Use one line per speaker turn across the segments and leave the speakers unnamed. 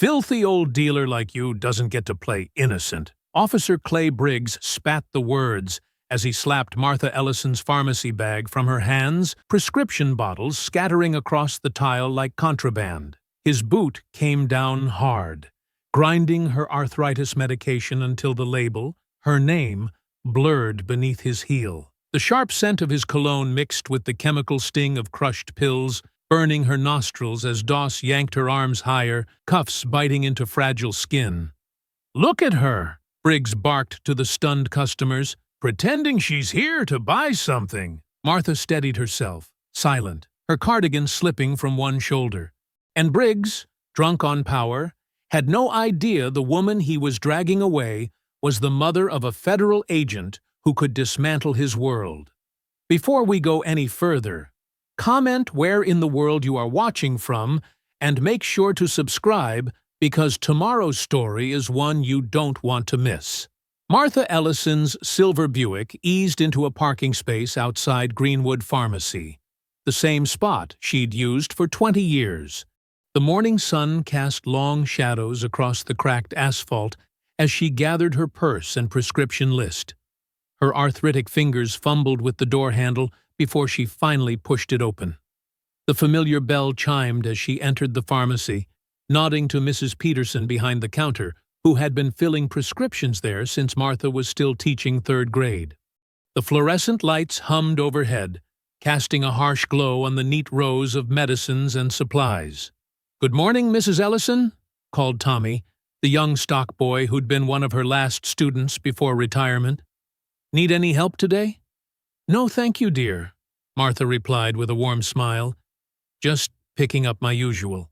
Filthy old dealer like you doesn't get to play innocent. Officer Clay Briggs spat the words as he slapped Martha Ellison's pharmacy bag from her hands, prescription bottles scattering across the tile like contraband. His boot came down hard, grinding her arthritis medication until the label, her name, blurred beneath his heel. The sharp scent of his cologne mixed with the chemical sting of crushed pills, burning her nostrils as Doss yanked her arms higher, cuffs biting into fragile skin. "Look at her," Briggs barked to the stunned customers, "pretending she's here to buy something." Martha steadied herself, silent, her cardigan slipping from one shoulder. And Briggs, drunk on power, had no idea the woman he was dragging away was the mother of a federal agent who could dismantle his world. Before we go any further, comment where in the world you are watching from and make sure to subscribe because tomorrow's story is one you don't want to miss. Martha Ellison's silver Buick eased into a parking space outside Greenwood Pharmacy, the same spot she'd used for 20 years. The morning sun cast long shadows across the cracked asphalt as she gathered her purse and prescription list. Her arthritic fingers fumbled with the door handle before she finally pushed it open. The familiar bell chimed as she entered the pharmacy, nodding to Mrs. Peterson behind the counter, who had been filling prescriptions there since Martha was still teaching 3rd grade. The fluorescent lights hummed overhead, casting a harsh glow on the neat rows of medicines and supplies. "Good morning, Mrs. Ellison," called Tommy, the young stock boy who'd been one of her last students before retirement. "Need any help today?" "No, thank you, dear," Martha replied with a warm smile. "Just picking up my usual."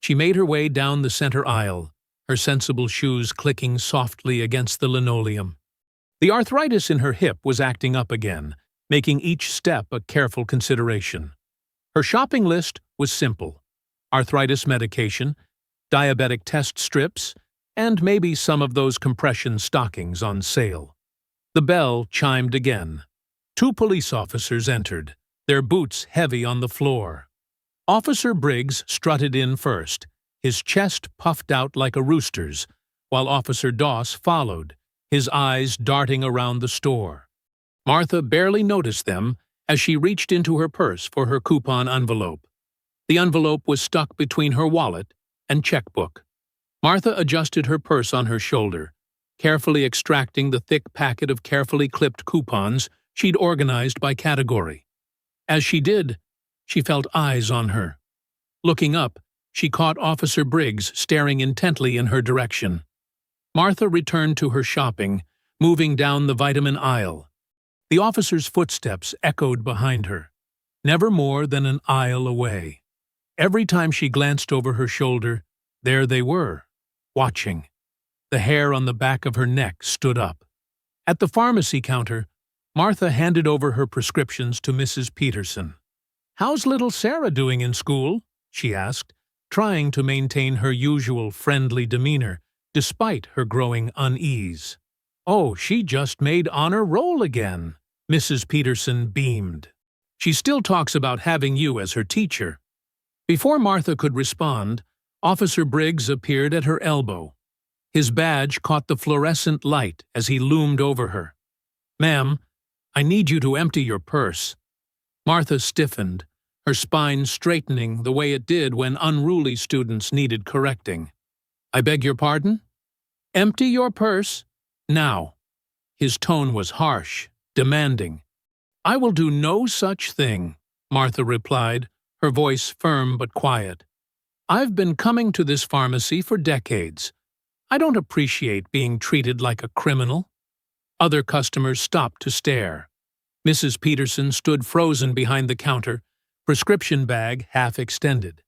She made her way down the center aisle, her sensible shoes clicking softly against the linoleum. The arthritis in her hip was acting up again, making each step a careful consideration. Her shopping list was simple: arthritis medication, diabetic test strips, and maybe some of those compression stockings on sale. The bell chimed again. 2 police officers entered, their boots heavy on the floor. Officer Briggs strutted in first, his chest puffed out like a rooster's, while Officer Doss followed, his eyes darting around the store. Martha barely noticed them as she reached into her purse for her coupon envelope. The envelope was stuck between her wallet and checkbook. Martha adjusted her purse on her shoulder, carefully extracting the thick packet of carefully clipped coupons she'd organized by category. As she did, she felt eyes on her. Looking up, she caught Officer Briggs staring intently in her direction. Martha returned to her shopping, moving down the vitamin aisle. The officer's footsteps echoed behind her, never more than an aisle away. Every time she glanced over her shoulder, there they were, watching. The hair on the back of her neck stood up. At the pharmacy counter, Martha handed over her prescriptions to Mrs. Peterson. "How's little Sarah doing in school?" she asked, trying to maintain her usual friendly demeanor despite her growing unease. "Oh, she just made honor roll again," Mrs. Peterson beamed. "She still talks about having you as her teacher." Before Martha could respond, Officer Briggs appeared at her elbow. His badge caught the fluorescent light as he loomed over her. "Ma'am, I need you to empty your purse." Martha stiffened, her spine straightening the way it did when unruly students needed correcting. "I beg your pardon?" "Empty your purse, now." His tone was harsh, demanding. "I will do no such thing," Martha replied, her voice firm but quiet. "I've been coming to this pharmacy for decades. I don't appreciate being treated like a criminal." Other customers stopped to stare. Mrs. Peterson stood frozen behind the counter, prescription bag half extended.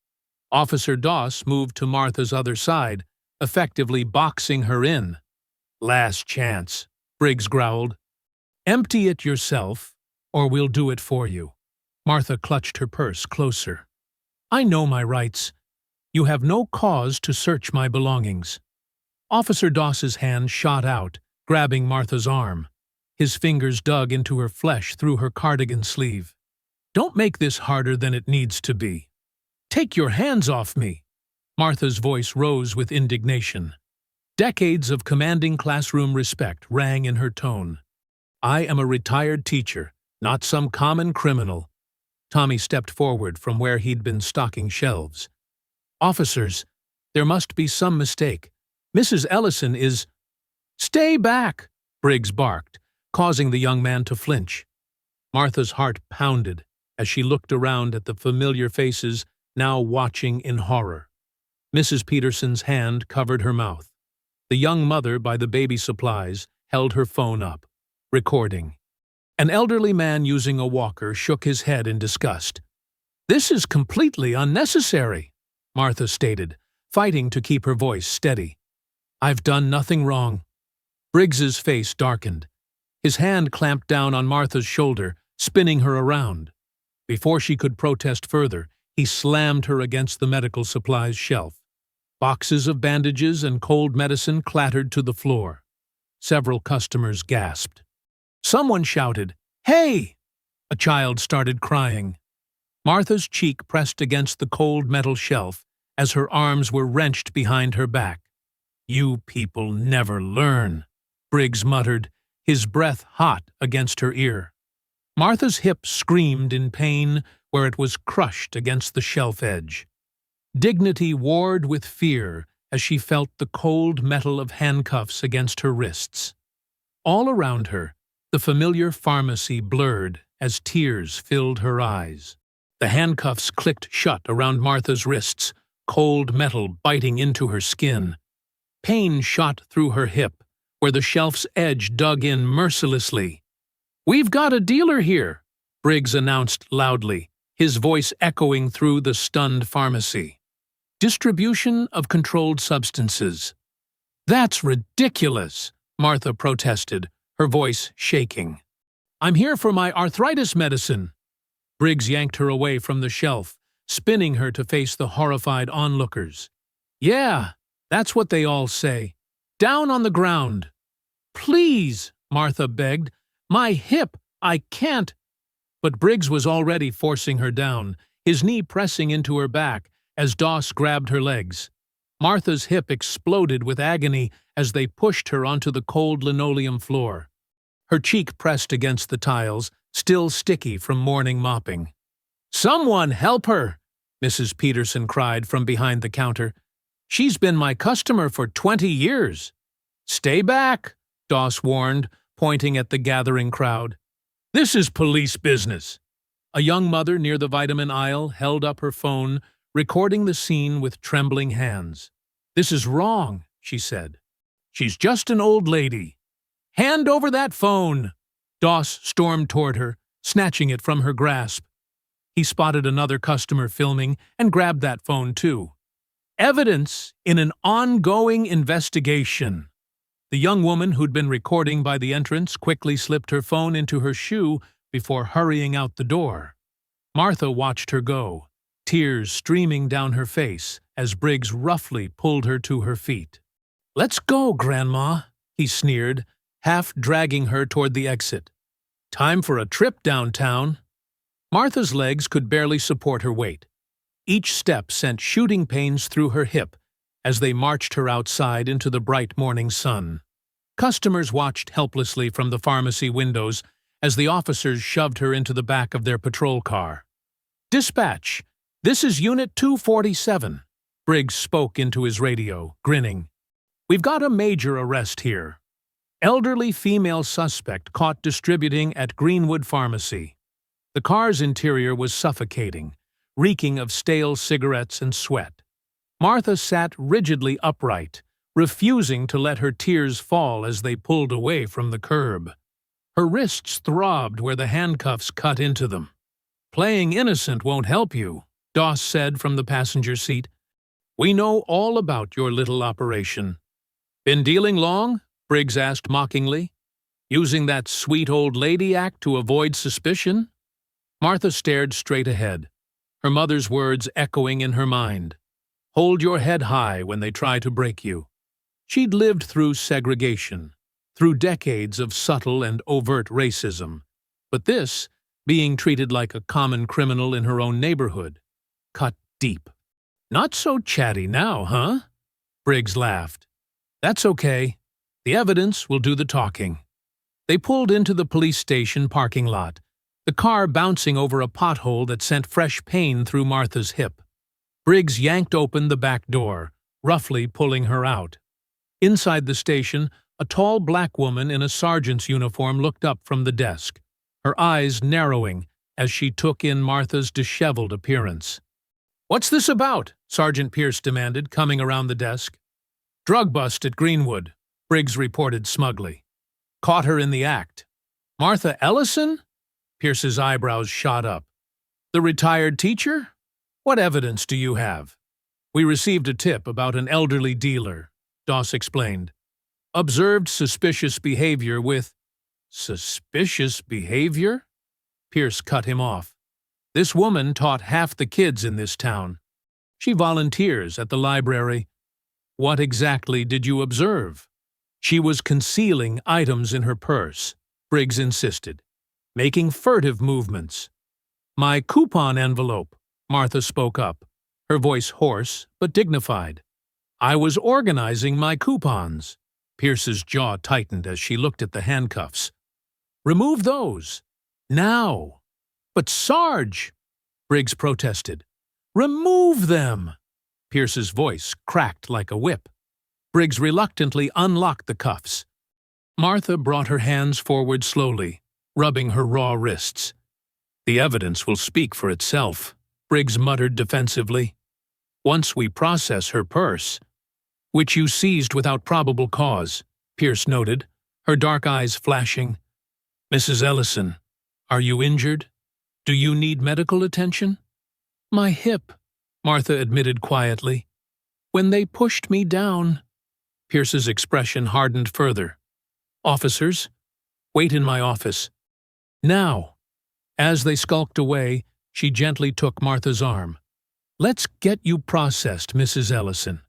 Officer Doss moved to Martha's other side, effectively boxing her in. "Last chance," Briggs growled. "Empty it yourself, or we'll do it for you." Martha clutched her purse closer. "I know my rights. You have no cause to search my belongings." Officer Doss's hand shot out, grabbing Martha's arm. His fingers dug into her flesh through her cardigan sleeve. "Don't make this harder than it needs to be." "Take your hands off me!" Martha's voice rose with indignation. Decades of commanding classroom respect rang in her tone. I am a retired teacher, not some common criminal. Tommy stepped forward from where he'd been stocking shelves. Officers, there must be some mistake. Mrs. Ellison is— Stay back, Briggs barked, causing the young man to flinch. Martha's heart pounded as she looked around at the familiar faces now watching in horror. Mrs. Peterson's hand covered her mouth. The young mother by the baby supplies held her phone up, recording. An elderly man using a walker shook his head in disgust. This is completely unnecessary, Martha stated, fighting to keep her voice steady. I've done nothing wrong. Briggs's face darkened. His hand clamped down on Martha's shoulder, spinning her around. Before she could protest further, he slammed her against the medical supplies shelf. Boxes of bandages and cold medicine clattered to the floor. Several customers gasped. Someone shouted, "Hey!" A child started crying. Martha's cheek pressed against the cold metal shelf as her arms were wrenched behind her back. You people never learn, Briggs muttered, his breath hot against her ear. Martha's hip screamed in pain where it was crushed against the shelf edge. Dignity warred with fear as she felt the cold metal of handcuffs against her wrists. All around her, the familiar pharmacy blurred as tears filled her eyes. The handcuffs clicked shut around Martha's wrists, cold metal biting into her skin. Pain shot through her hip, where the shelf's edge dug in mercilessly. "We've got a dealer here," Briggs announced loudly, his voice echoing through the stunned pharmacy. Distribution of controlled substances. That's ridiculous, Martha protested, her voice shaking. I'm here for my arthritis medicine. Briggs yanked her away from the shelf, spinning her to face the horrified onlookers. Yeah, that's what they all say. Down on the ground. Please, Martha begged. My hip, I can't. But Briggs was already forcing her down, his knee pressing into her back as Doss grabbed her legs. Martha's hip exploded with agony as they pushed her onto the cold linoleum floor. Her cheek pressed against the tiles, still sticky from morning mopping. Someone help her, Mrs. Peterson cried from behind the counter. She's been my customer for 20 years. Stay back, Doss warned, pointing at the gathering crowd. This is police business. A young mother near the vitamin aisle held up her phone, recording the scene with trembling hands. This is wrong, she said. She's just an old lady. Hand over that phone! Doss stormed toward her, snatching it from her grasp. He spotted another customer filming and grabbed that phone too. Evidence in an ongoing investigation. The young woman who'd been recording by the entrance quickly slipped her phone into her shoe before hurrying out the door. Martha watched her go, tears streaming down her face as Briggs roughly pulled her to her feet. Let's go, Grandma, he sneered, half dragging her toward the exit. Time for a trip downtown. Martha's legs could barely support her weight. Each step sent shooting pains through her hip as they marched her outside into the bright morning sun. Customers watched helplessly from the pharmacy windows as the officers shoved her into the back of their patrol car. Dispatch, this is Unit 247, Briggs spoke into his radio, grinning. We've got a major arrest here. Elderly female suspect caught distributing at Greenwood Pharmacy. The car's interior was suffocating, reeking of stale cigarettes and sweat. Martha sat rigidly upright, refusing to let her tears fall as they pulled away from the curb. Her wrists throbbed where the handcuffs cut into them. Playing innocent won't help you, Doss said from the passenger seat. We know all about your little operation. Been dealing long? Briggs asked mockingly. Using that sweet old lady act to avoid suspicion? Martha stared straight ahead, her mother's words echoing in her mind. Hold your head high when they try to break you. She'd lived through segregation, through decades of subtle and overt racism. But this, being treated like a common criminal in her own neighborhood, cut deep. Not so chatty now, huh? Briggs laughed. That's okay. The evidence will do the talking. They pulled into the police station parking lot, the car bouncing over a pothole that sent fresh pain through Martha's hip. Briggs yanked open the back door, roughly pulling her out. Inside the station, a tall black woman in a sergeant's uniform looked up from the desk, her eyes narrowing as she took in Martha's disheveled appearance. "What's this about?" Sergeant Pierce demanded, coming around the desk. "Drug bust at Greenwood," Briggs reported smugly. "Caught her in the act." "Martha Ellison?" Pierce's eyebrows shot up. "The retired teacher? What evidence do you have?" "We received a tip about an elderly dealer," Doss explained. "Observed suspicious behavior with—" "Suspicious behavior?" Pierce cut him off. "This woman taught half the kids in this town. She volunteers at the library." "What exactly did you observe?" "She was concealing items in her purse," Briggs insisted, "making furtive movements." "My coupon envelope," Martha spoke up, her voice hoarse but dignified. "I was organizing my coupons." Pierce's jaw tightened as she looked at the handcuffs. "Remove those. Now." "But Sarge," Briggs protested. "Remove them." Pierce's voice cracked like a whip. Briggs reluctantly unlocked the cuffs. Martha brought her hands forward slowly, rubbing her raw wrists. "The evidence will speak for itself," Briggs muttered defensively. "Once we process her purse—" "Which you seized without probable cause," Pierce noted, her dark eyes flashing. "Mrs. Ellison, are you injured? Do you need medical attention?" "My hip," Martha admitted quietly. "When they pushed me down—" Pierce's expression hardened further. "Officers, wait in my office. Now." As they skulked away, she gently took Martha's arm. "Let's get you processed, Mrs. Ellison.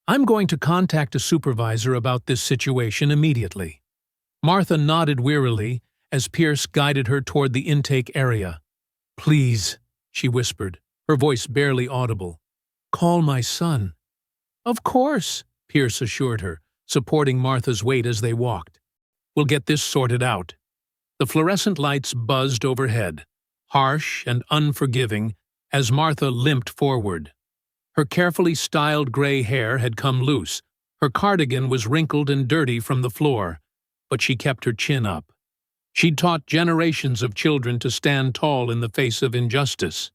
I'm going to contact a supervisor about this situation immediately." Martha nodded wearily as Pierce guided her toward the intake area. "Please," she whispered, her voice barely audible. "Call my son." "Of course," Pierce assured her, supporting Martha's weight as they walked. "We'll get this sorted out." The fluorescent lights buzzed overhead, harsh and unforgiving, as Martha limped forward. Her carefully styled gray hair had come loose, her cardigan was wrinkled and dirty from the floor, but she kept her chin up. She'd taught generations of children to stand tall in the face of injustice.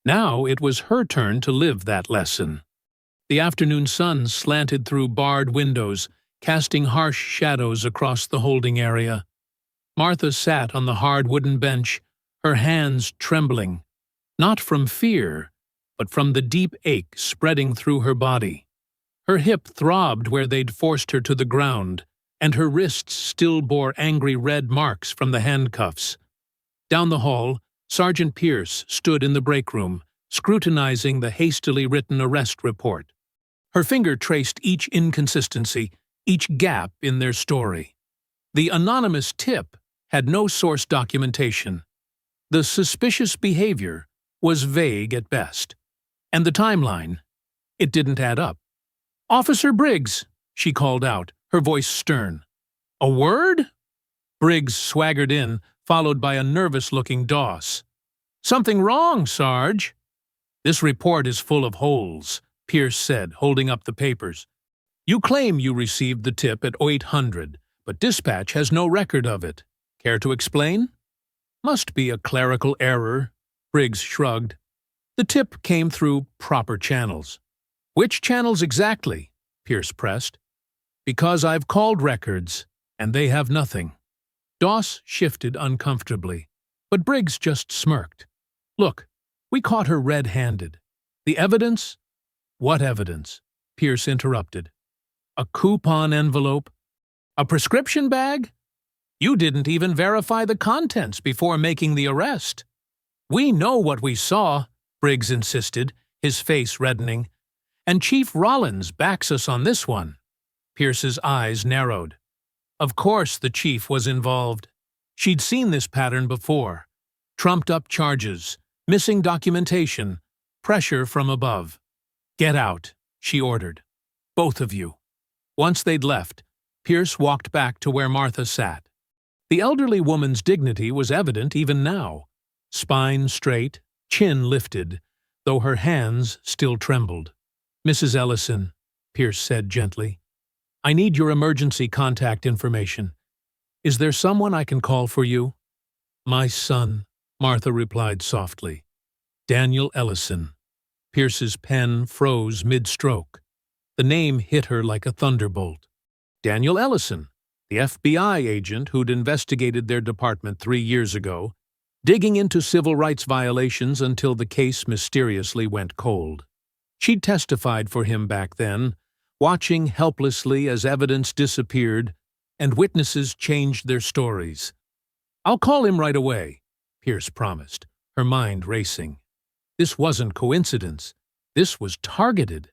Now it was her turn to live that lesson. The afternoon sun slanted through barred windows, casting harsh shadows across the holding area. Martha sat on the hard wooden bench, her hands trembling, not from fear, but from the deep ache spreading through her body. Her hip throbbed where they'd forced her to the ground, and her wrists still bore angry red marks from the handcuffs. Down the hall, Sergeant Pierce stood in the break room, scrutinizing the hastily written arrest report. Her finger traced each inconsistency, each gap in their story. The anonymous tip had no source documentation. The suspicious behavior was vague at best. And the timeline, it didn't add up. "Officer Briggs," she called out, her voice stern. "A word?" Briggs swaggered in, followed by a nervous-looking Doss. "Something wrong, Sarge?" "This report is full of holes," Pierce said, holding up the papers. "You claim you received the tip at 0800, but dispatch has no record of it. Care to explain?" "Must be a clerical error," Briggs shrugged. "The tip came through proper channels." "Which channels exactly?" Pierce pressed. "Because I've called records, and they have nothing." Doss shifted uncomfortably, but Briggs just smirked. "Look, we caught her red-handed. The evidence—" "What evidence?" Pierce interrupted. "A coupon envelope? A prescription bag? You didn't even verify the contents before making the arrest." "We know what we saw," Briggs insisted, his face reddening. "And Chief Rollins backs us on this one." Pierce's eyes narrowed. Of course the chief was involved. She'd seen this pattern before. Trumped-up charges, missing documentation, pressure from above. "Get out," she ordered. "Both of you." Once they'd left, Pierce walked back to where Martha sat. The elderly woman's dignity was evident even now. Spine straight, chin lifted, though her hands still trembled. "Mrs. Ellison," Pierce said gently, "I need your emergency contact information. Is there someone I can call for you?" "My son," Martha replied softly. "Daniel Ellison." Pierce's pen froze mid-stroke. The name hit her like a thunderbolt. Daniel Ellison, the FBI agent who'd investigated their department 3 years ago, digging into civil rights violations until the case mysteriously went cold. She'd testified for him back then, watching helplessly as evidence disappeared and witnesses changed their stories. "I'll call him right away," Pierce promised, her mind racing. This wasn't coincidence. This was targeted.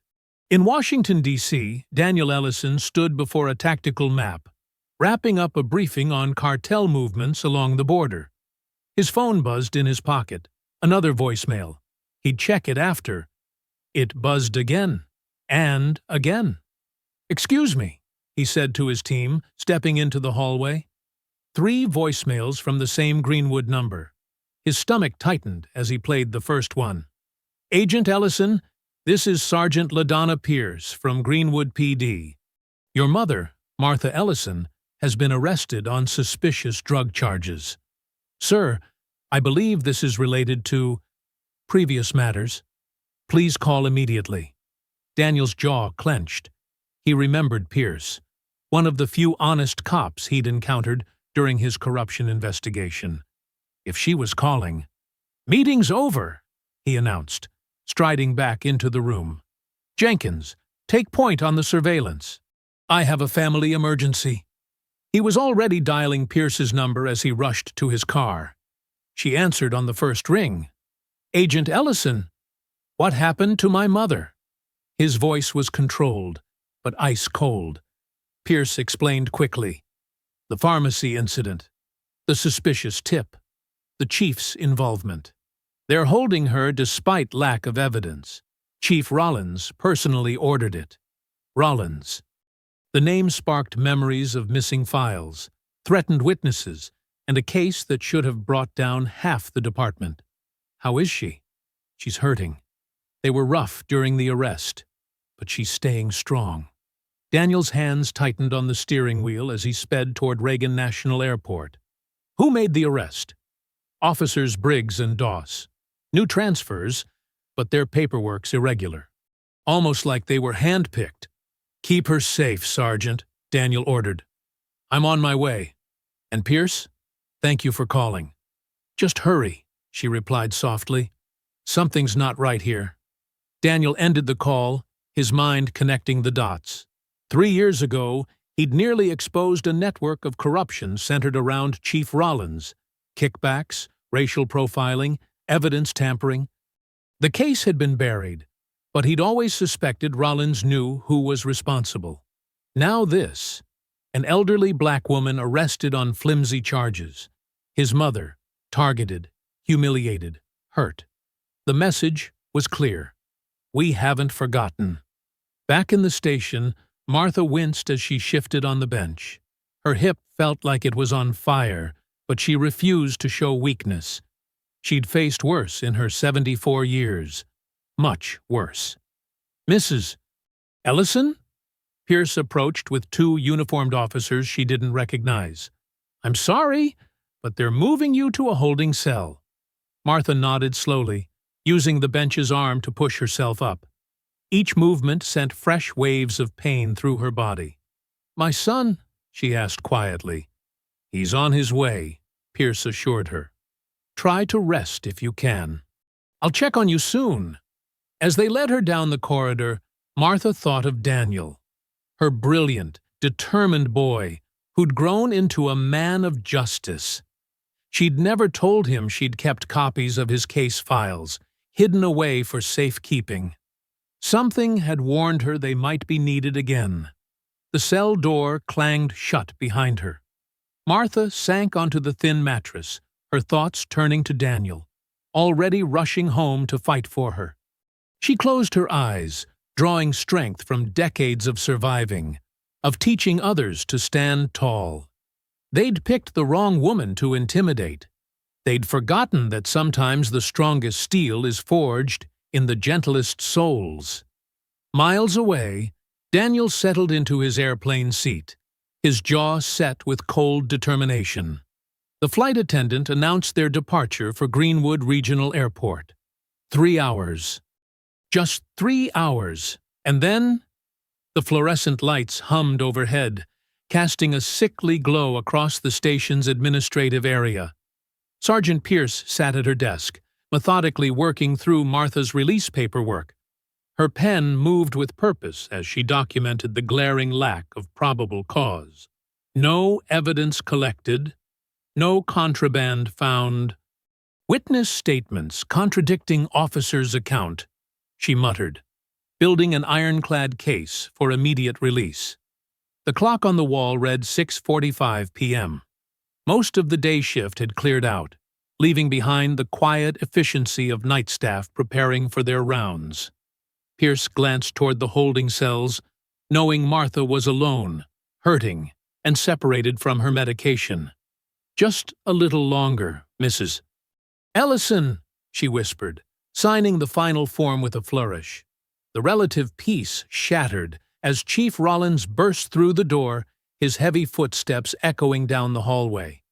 In Washington, D.C., Daniel Ellison stood before a tactical map, wrapping up a briefing on cartel movements along the border. His phone buzzed in his pocket. Another voicemail. He'd check it after. It buzzed again. And again. "Excuse me," he said to his team, stepping into the hallway. 3 voicemails from the same Greenwood number. His stomach tightened as he played the first one. "Agent Ellison, this is Sergeant LaDonna Pierce from Greenwood PD. Your mother, Martha Ellison, has been arrested on suspicious drug charges. Sir, I believe this is related to previous matters. Please call immediately." Daniel's jaw clenched. He remembered Pierce, one of the few honest cops he'd encountered during his corruption investigation. If she was calling, "Meeting's over," he announced, striding back into the room. "Jenkins, take point on the surveillance. I have a family emergency." He was already dialing Pierce's number as he rushed to his car. She answered on the first ring. "Agent Ellison, what happened to my mother?" His voice was controlled, but ice cold. Pierce explained quickly. The pharmacy incident, the suspicious tip, the chief's involvement. They're holding her despite lack of evidence. Chief Rollins personally ordered it. Rollins. The name sparked memories of missing files, threatened witnesses, and a case that should have brought down half the department. "How is she?" "She's hurting. They were rough during the arrest, but she's staying strong." Daniel's hands tightened on the steering wheel as he sped toward Reagan National Airport. "Who made the arrest?" "Officers Briggs and Doss. New transfers, but their paperwork's irregular. Almost like they were handpicked." "Keep her safe, Sergeant," Daniel ordered. "I'm on my way. And Pierce, thank you for calling." "Just hurry," she replied softly. "Something's not right here." Daniel ended the call, his mind connecting the dots. 3 years ago, he'd nearly exposed a network of corruption centered around Chief Rollins. Kickbacks, racial profiling, evidence tampering. The case had been buried, but he'd always suspected Rollins knew who was responsible. Now this, an elderly black woman arrested on flimsy charges. His mother, targeted, humiliated, hurt. The message was clear. We haven't forgotten. Back in the station, Martha winced as she shifted on the bench. Her hip felt like it was on fire, but she refused to show weakness. She'd faced worse in her 74 years. Much worse. "Mrs. Ellison?" Pierce approached with 2 uniformed officers she didn't recognize. "I'm sorry, but they're moving you to a holding cell." Martha nodded slowly, using the bench's arm to push herself up. Each movement sent fresh waves of pain through her body. "My son?" she asked quietly. "He's on his way," Pierce assured her. "Try to rest if you can. I'll check on you soon." As they led her down the corridor, Martha thought of Daniel, her brilliant, determined boy who'd grown into a man of justice. She'd never told him she'd kept copies of his case files, hidden away for safekeeping. Something had warned her they might be needed again. The cell door clanged shut behind her. Martha sank onto the thin mattress, her thoughts turning to Daniel, already rushing home to fight for her. She closed her eyes, drawing strength from decades of surviving, of teaching others to stand tall. They'd picked the wrong woman to intimidate. They'd forgotten that sometimes the strongest steel is forged in the gentlest souls. Miles away, Daniel settled into his airplane seat, his jaw set with cold determination. The flight attendant announced their departure for Greenwood Regional Airport. 3 hours. Just 3 hours. And then the fluorescent lights hummed overhead, casting a sickly glow across the station's administrative area. Sergeant Pierce sat at her desk, methodically working through Martha's release paperwork. Her pen moved with purpose as she documented the glaring lack of probable cause. No evidence collected, no contraband found. Witness statements contradicting officer's account, she muttered, building an ironclad case for immediate release. The clock on the wall read 6:45 p.m. Most of the day shift had cleared out, leaving behind the quiet efficiency of night staff preparing for their rounds. Pierce glanced toward the holding cells, knowing Martha was alone, hurting, and separated from her medication. "Just a little longer, Mrs. Ellison," she whispered, signing the final form with a flourish. The relative peace shattered as Chief Rollins burst through the door, his heavy footsteps echoing down the hallway.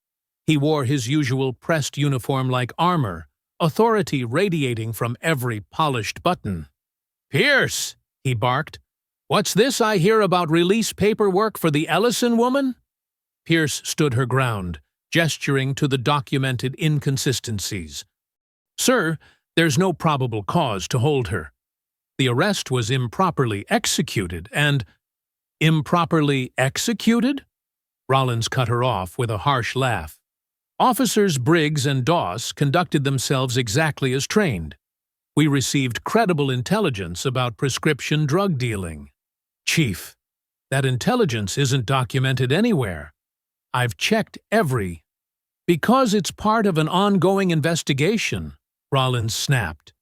He wore his usual pressed uniform like armor, authority radiating from every polished button. "Pierce," he barked, "what's this I hear about release paperwork for the Ellison woman?" Pierce stood her ground, gesturing to the documented inconsistencies. "Sir, there's no probable cause to hold her. The arrest was improperly executed and—" "Improperly executed?" Rollins cut her off with a harsh laugh. "Officers Briggs and Doss conducted themselves exactly as trained. We received credible intelligence about prescription drug dealing. Chief, that intelligence isn't documented anywhere. I've checked every—" "Because it's part of an ongoing investigation," Rollins snapped.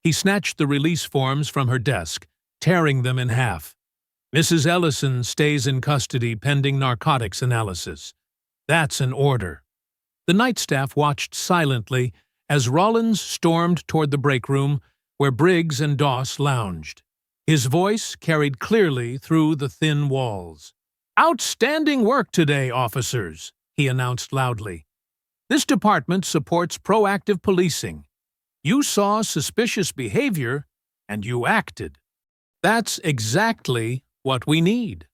He snatched the release forms from her desk, tearing them in half. "Mrs. Ellison stays in custody pending narcotics analysis. That's an order." The night staff watched silently as Rollins stormed toward the break room where Briggs and Doss lounged. His voice carried clearly through the thin walls. "Outstanding work today, officers," he announced loudly. "This department supports proactive policing. You saw suspicious behavior, and you acted. That's exactly what we need."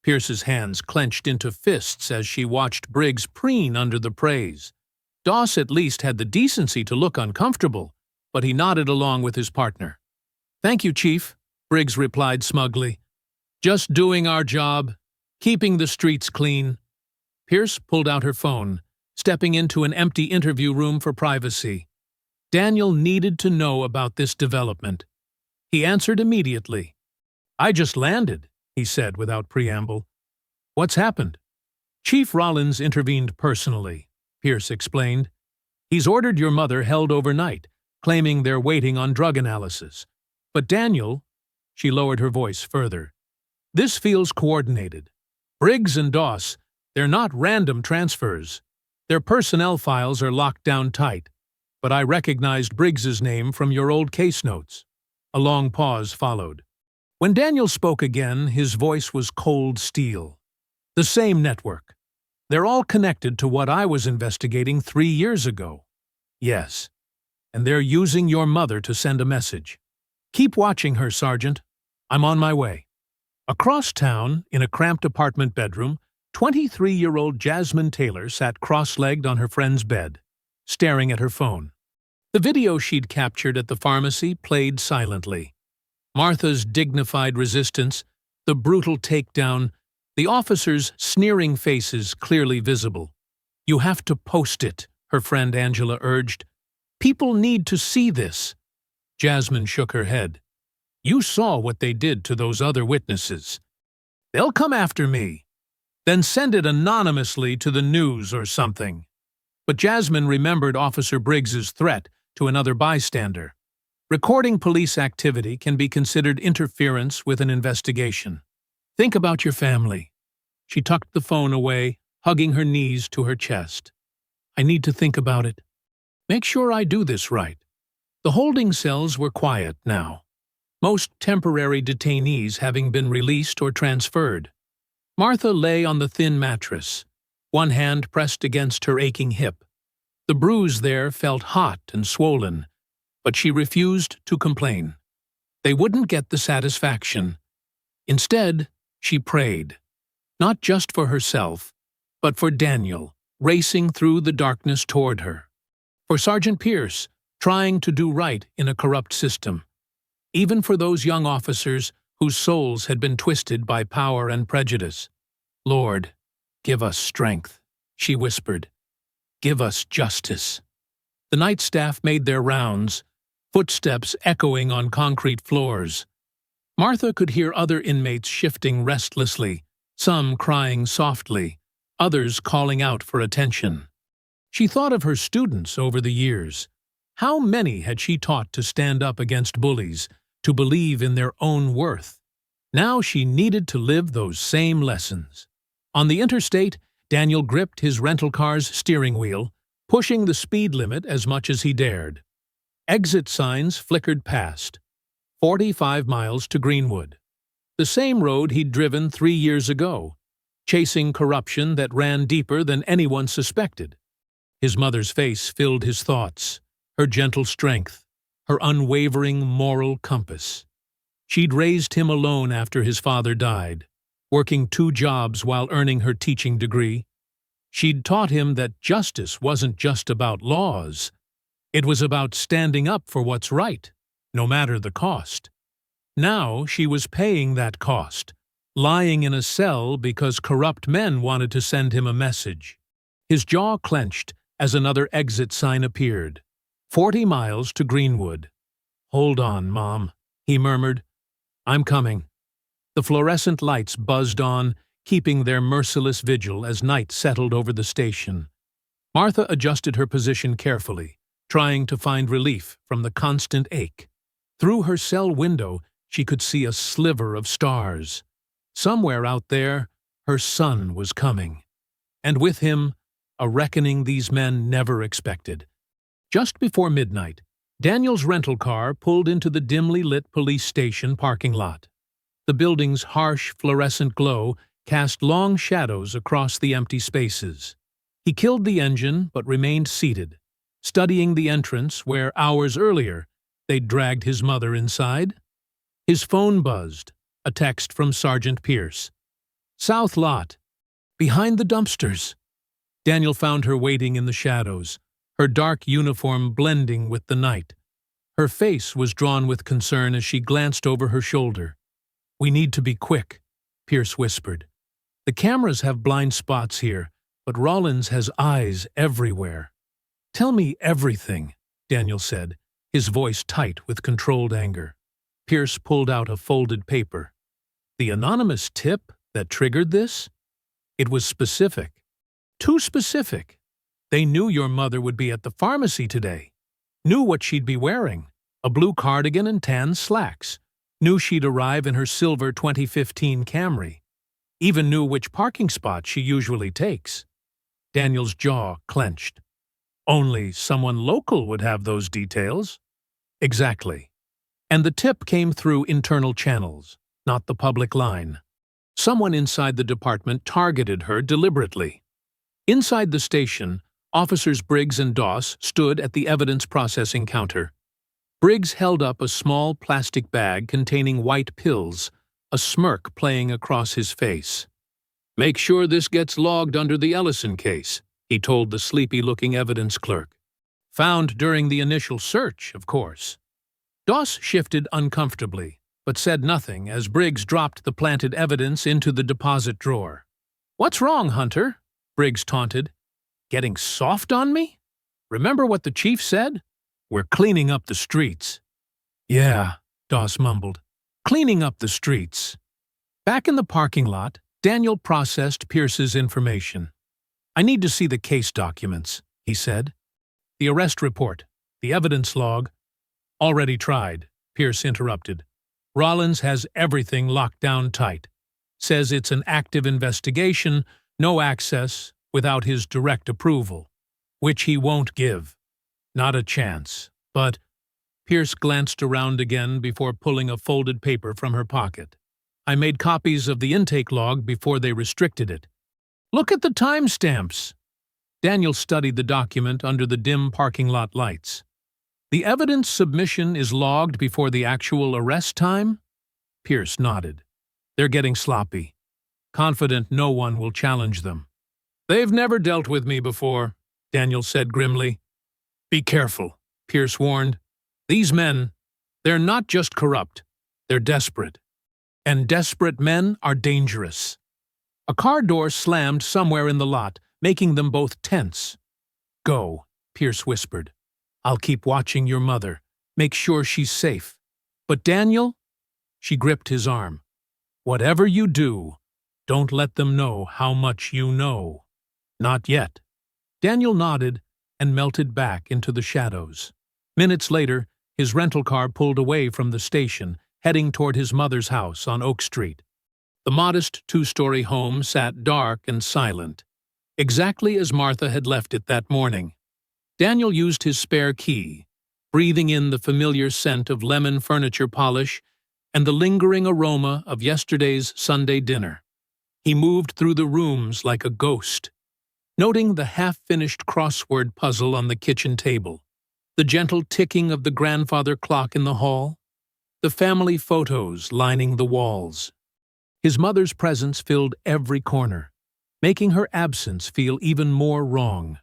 Pierce's hands clenched into fists as she watched Briggs preen under the praise. Doss at least had the decency to look uncomfortable, but he nodded along with his partner. "Thank you, Chief," Briggs replied smugly. "Just doing our job, keeping the streets clean." Pierce pulled out her phone, stepping into an empty interview room for privacy. Daniel needed to know about this development. He answered immediately. "I just landed," he said without preamble. "What's happened?" "Chief Rollins intervened personally," Pierce explained. "He's ordered your mother held overnight, claiming they're waiting on drug analysis. But Daniel," she lowered her voice further, "this feels coordinated. Briggs and Doss, they're not random transfers. Their personnel files are locked down tight. But I recognized Briggs's name from your old case notes." A long pause followed. When Daniel spoke again, his voice was cold steel. "The same network. They're all connected to what I was investigating 3 years ago." "Yes. And they're using your mother to send a message. Keep watching her, Sergeant. I'm on my way." Across town, in a cramped apartment bedroom, 23-year-old Jasmine Taylor sat cross-legged on her friend's bed, staring at her phone. The video she'd captured at the pharmacy played silently. Martha's dignified resistance, the brutal takedown, the officers' sneering faces clearly visible. "You have to post it," her friend Angela urged. "People need to see this." Jasmine shook her head. "You saw what they did to those other witnesses. They'll come after me. Then send it anonymously to the news or something." But Jasmine remembered Officer Briggs's threat to another bystander. Recording police activity can be considered interference with an investigation. Think about your family. She tucked the phone away, hugging her knees to her chest. I need to think about it. Make sure I do this right. The holding cells were quiet now, most temporary detainees having been released or transferred. Martha lay on the thin mattress, one hand pressed against her aching hip. The bruise there felt hot and swollen, but she refused to complain. They wouldn't get the satisfaction. Instead, she prayed, not just for herself, but for Daniel, racing through the darkness toward her. For Sergeant Pierce, trying to do right in a corrupt system. Even for those young officers whose souls had been twisted by power and prejudice. Lord, give us strength, she whispered. Give us justice. The night staff made their rounds, footsteps echoing on concrete floors. Martha could hear other inmates shifting restlessly, some crying softly, others calling out for attention. She thought of her students over the years. How many had she taught to stand up against bullies, to believe in their own worth? Now she needed to live those same lessons. On the interstate, Daniel gripped his rental car's steering wheel, pushing the speed limit as much as he dared. Exit signs flickered past. 45 miles to Greenwood. The same road he'd driven 3 years ago, chasing corruption that ran deeper than anyone suspected. His mother's face filled his thoughts, her gentle strength, her unwavering moral compass. She'd raised him alone after his father died, working 2 jobs while earning her teaching degree. She'd taught him that justice wasn't just about laws. It was about standing up for what's right, no matter the cost. Now she was paying that cost, lying in a cell because corrupt men wanted to send him a message. His jaw clenched as another exit sign appeared. 40 miles to Greenwood. Hold on, Mom, he murmured. I'm coming. The fluorescent lights buzzed on, keeping their merciless vigil as night settled over the station. Martha adjusted her position carefully, trying to find relief from the constant ache. Through her cell window, she could see a sliver of stars. Somewhere out there, her son was coming. And with him, a reckoning these men never expected. Just before midnight, Daniel's rental car pulled into the dimly lit police station parking lot. The building's harsh fluorescent glow cast long shadows across the empty spaces. He killed the engine but remained seated, studying the entrance where hours earlier they'd dragged his mother inside. His phone buzzed, a text from Sergeant Pierce. South lot, behind the dumpsters. Daniel found her waiting in the shadows, her dark uniform blending with the night. Her face was drawn with concern as she glanced over her shoulder. We need to be quick, Pierce whispered. The cameras have blind spots here, but Rollins has eyes everywhere. Tell me everything, Daniel said, his voice tight with controlled anger. Pierce pulled out a folded paper. The anonymous tip that triggered this? It was specific. Too specific. They knew your mother would be at the pharmacy today. Knew what she'd be wearing. A blue cardigan and tan slacks. Knew she'd arrive in her silver 2015 Camry. Even knew which parking spot she usually takes. Daniel's jaw clenched. Only someone local would have those details. Exactly. And the tip came through internal channels, not the public line. Someone inside the department targeted her deliberately. Inside the station, Officers Briggs and Doss stood at the evidence processing counter. Briggs held up a small plastic bag containing white pills, a smirk playing across his face. Make sure this gets logged under the Ellison case, he told the sleepy-looking evidence clerk. Found during the initial search, of course. Doss shifted uncomfortably, but said nothing as Briggs dropped the planted evidence into the deposit drawer. What's wrong, Hunter? Briggs taunted. Getting soft on me? Remember what the chief said? We're cleaning up the streets. Yeah, Doss mumbled. Cleaning up the streets. Back in the parking lot, Daniel processed Pierce's information. I need to see the case documents, he said. The arrest report, the evidence log. Already tried, Pierce interrupted. Rollins has everything locked down tight. Says it's an active investigation, no access, without his direct approval. Which he won't give. Not a chance. But Pierce glanced around again before pulling a folded paper from her pocket. I made copies of the intake log before they restricted it. Look at the timestamps. Daniel studied the document under the dim parking lot lights. The evidence submission is logged before the actual arrest time? Pierce nodded. They're getting sloppy. Confident no one will challenge them. They've never dealt with me before, Daniel said grimly. Be careful, Pierce warned. These men, they're not just corrupt, they're desperate. And desperate men are dangerous. A car door slammed somewhere in the lot, making them both tense. Go, Pierce whispered. I'll keep watching your mother. Make sure she's safe. But Daniel? She gripped his arm. Whatever you do, don't let them know how much you know. Not yet. Daniel nodded and melted back into the shadows. Minutes later, his rental car pulled away from the station, heading toward his mother's house on Oak Street. The modest two-story home sat dark and silent, exactly as Martha had left it that morning. Daniel used his spare key, breathing in the familiar scent of lemon furniture polish and the lingering aroma of yesterday's Sunday dinner. He moved through the rooms like a ghost, noting the half-finished crossword puzzle on the kitchen table, the gentle ticking of the grandfather clock in the hall, the family photos lining the walls. His mother's presence filled every corner, making her absence feel even more wrong.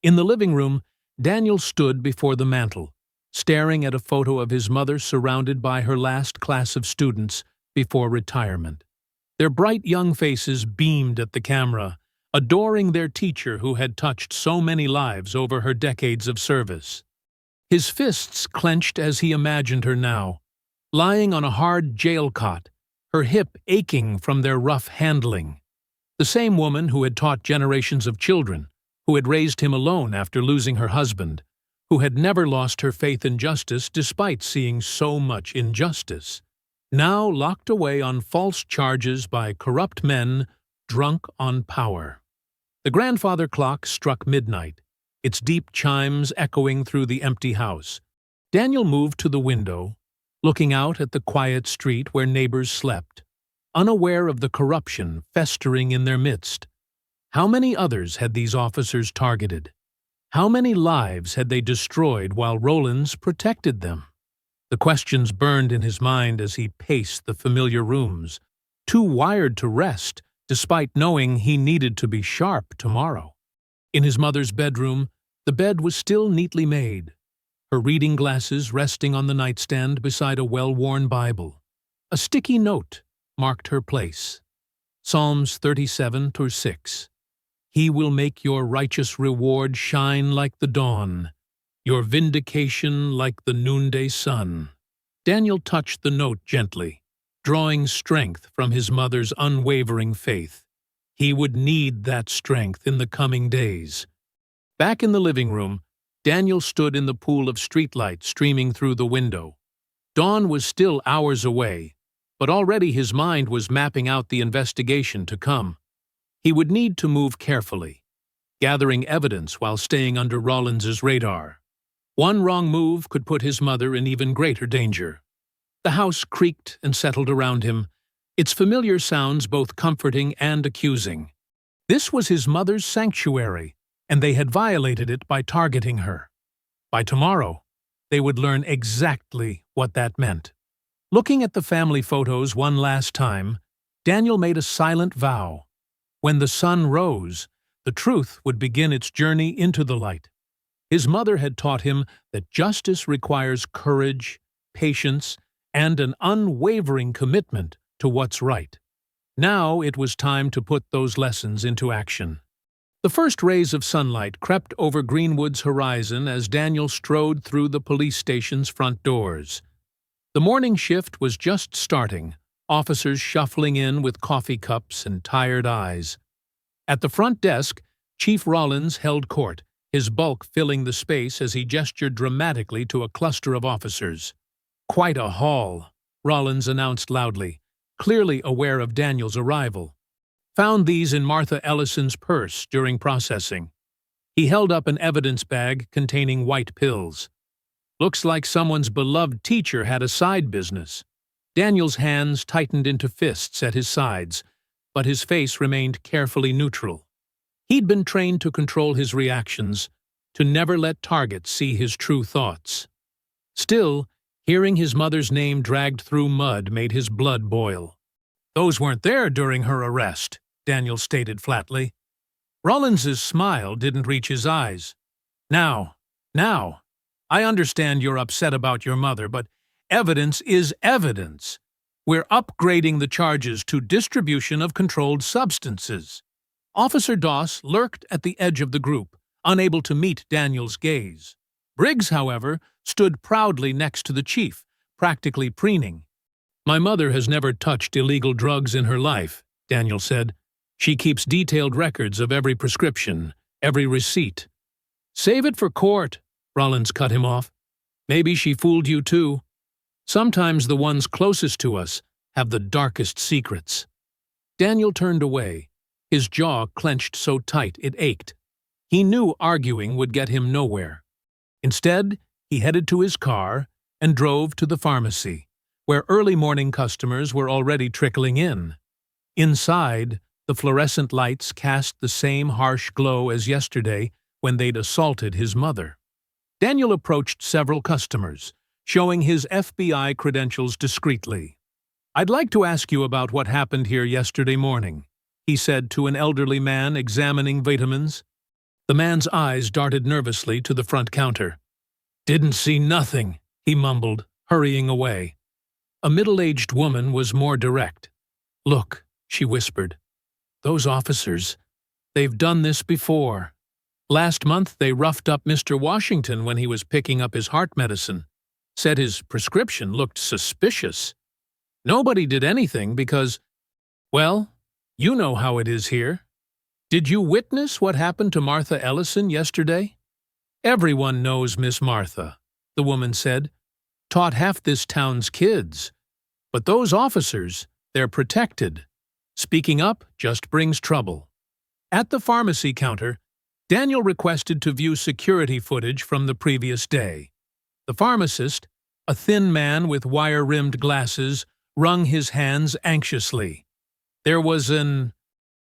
In the living room, Daniel stood before the mantel, staring at a photo of his mother surrounded by her last class of students before retirement. Their bright young faces beamed at the camera, adoring their teacher who had touched so many lives over her decades of service. His fists clenched as he imagined her now, lying on a hard jail cot, her hip aching from their rough handling. The same woman who had taught generations of children, who had raised him alone after losing her husband, who had never lost her faith in justice despite seeing so much injustice, now locked away on false charges by corrupt men drunk on power. The grandfather clock struck midnight, its deep chimes echoing through the empty house. Daniel moved to the window, looking out at the quiet street where neighbors slept, unaware of the corruption festering in their midst. How many others had these officers targeted? How many lives had they destroyed while Rollins protected them? The questions burned in his mind as he paced the familiar rooms, too wired to rest, despite knowing he needed to be sharp tomorrow. In his mother's bedroom, the bed was still neatly made, her reading glasses resting on the nightstand beside a well-worn Bible. A sticky note marked her place. Psalms 37:6. He will make your righteous reward shine like the dawn, your vindication like the noonday sun. Daniel touched the note gently, drawing strength from his mother's unwavering faith. He would need that strength in the coming days. Back in the living room, Daniel stood in the pool of streetlight streaming through the window. Dawn was still hours away, but already his mind was mapping out the investigation to come. He would need to move carefully, gathering evidence while staying under Rollins's radar. One wrong move could put his mother in even greater danger. The house creaked and settled around him, its familiar sounds both comforting and accusing. This was his mother's sanctuary, and they had violated it by targeting her. By tomorrow, they would learn exactly what that meant. Looking at the family photos one last time, Daniel made a silent vow. When the sun rose, the truth would begin its journey into the light. His mother had taught him that justice requires courage, patience, and an unwavering commitment to what's right. Now it was time to put those lessons into action. The first rays of sunlight crept over Greenwood's horizon as Daniel strode through the police station's front doors. The morning shift was just starting, officers shuffling in with coffee cups and tired eyes. At the front desk, Chief Rollins held court, his bulk filling the space as he gestured dramatically to a cluster of officers. "Quite a haul," Rollins announced loudly, clearly aware of Daniel's arrival. "Found these in Martha Ellison's purse during processing." He held up an evidence bag containing white pills. "Looks like someone's beloved teacher had a side business." Daniel's hands tightened into fists at his sides, but his face remained carefully neutral. He'd been trained to control his reactions, to never let targets see his true thoughts. Still, hearing his mother's name dragged through mud made his blood boil. "Those weren't there during her arrest," Daniel stated flatly. Rollins's smile didn't reach his eyes. Now, I understand you're upset about your mother, but evidence is evidence. We're upgrading the charges to distribution of controlled substances." Officer Doss lurked at the edge of the group, unable to meet Daniel's gaze. Briggs, however, stood proudly next to the chief, practically preening. "My mother has never touched illegal drugs in her life," Daniel said. "She keeps detailed records of every prescription, every receipt." "Save it for court," Rollins cut him off. "Maybe she fooled you too. Sometimes the ones closest to us have the darkest secrets." Daniel turned away, his jaw clenched so tight it ached. He knew arguing would get him nowhere. Instead, he headed to his car and drove to the pharmacy, where early morning customers were already trickling in. Inside, the fluorescent lights cast the same harsh glow as yesterday when they'd assaulted his mother. Daniel approached several customers, showing his FBI credentials discreetly. "I'd like to ask you about what happened here yesterday morning," he said to an elderly man examining vitamins. The man's eyes darted nervously to the front counter. "Didn't see nothing," he mumbled, hurrying away. A middle-aged woman was more direct. "Look," she whispered. "Those officers, they've done this before. Last month they roughed up Mr. Washington when he was picking up his heart medicine. Said his prescription looked suspicious. Nobody did anything because, well, you know how it is here. Did you witness what happened to Martha Ellison yesterday?" "Everyone knows Miss Martha," the woman said. "Taught half this town's kids. But those officers, they're protected. Speaking up just brings trouble." At the pharmacy counter, Daniel requested to view security footage from the previous day. The pharmacist, a thin man with wire-rimmed glasses, wrung his hands anxiously. "There was an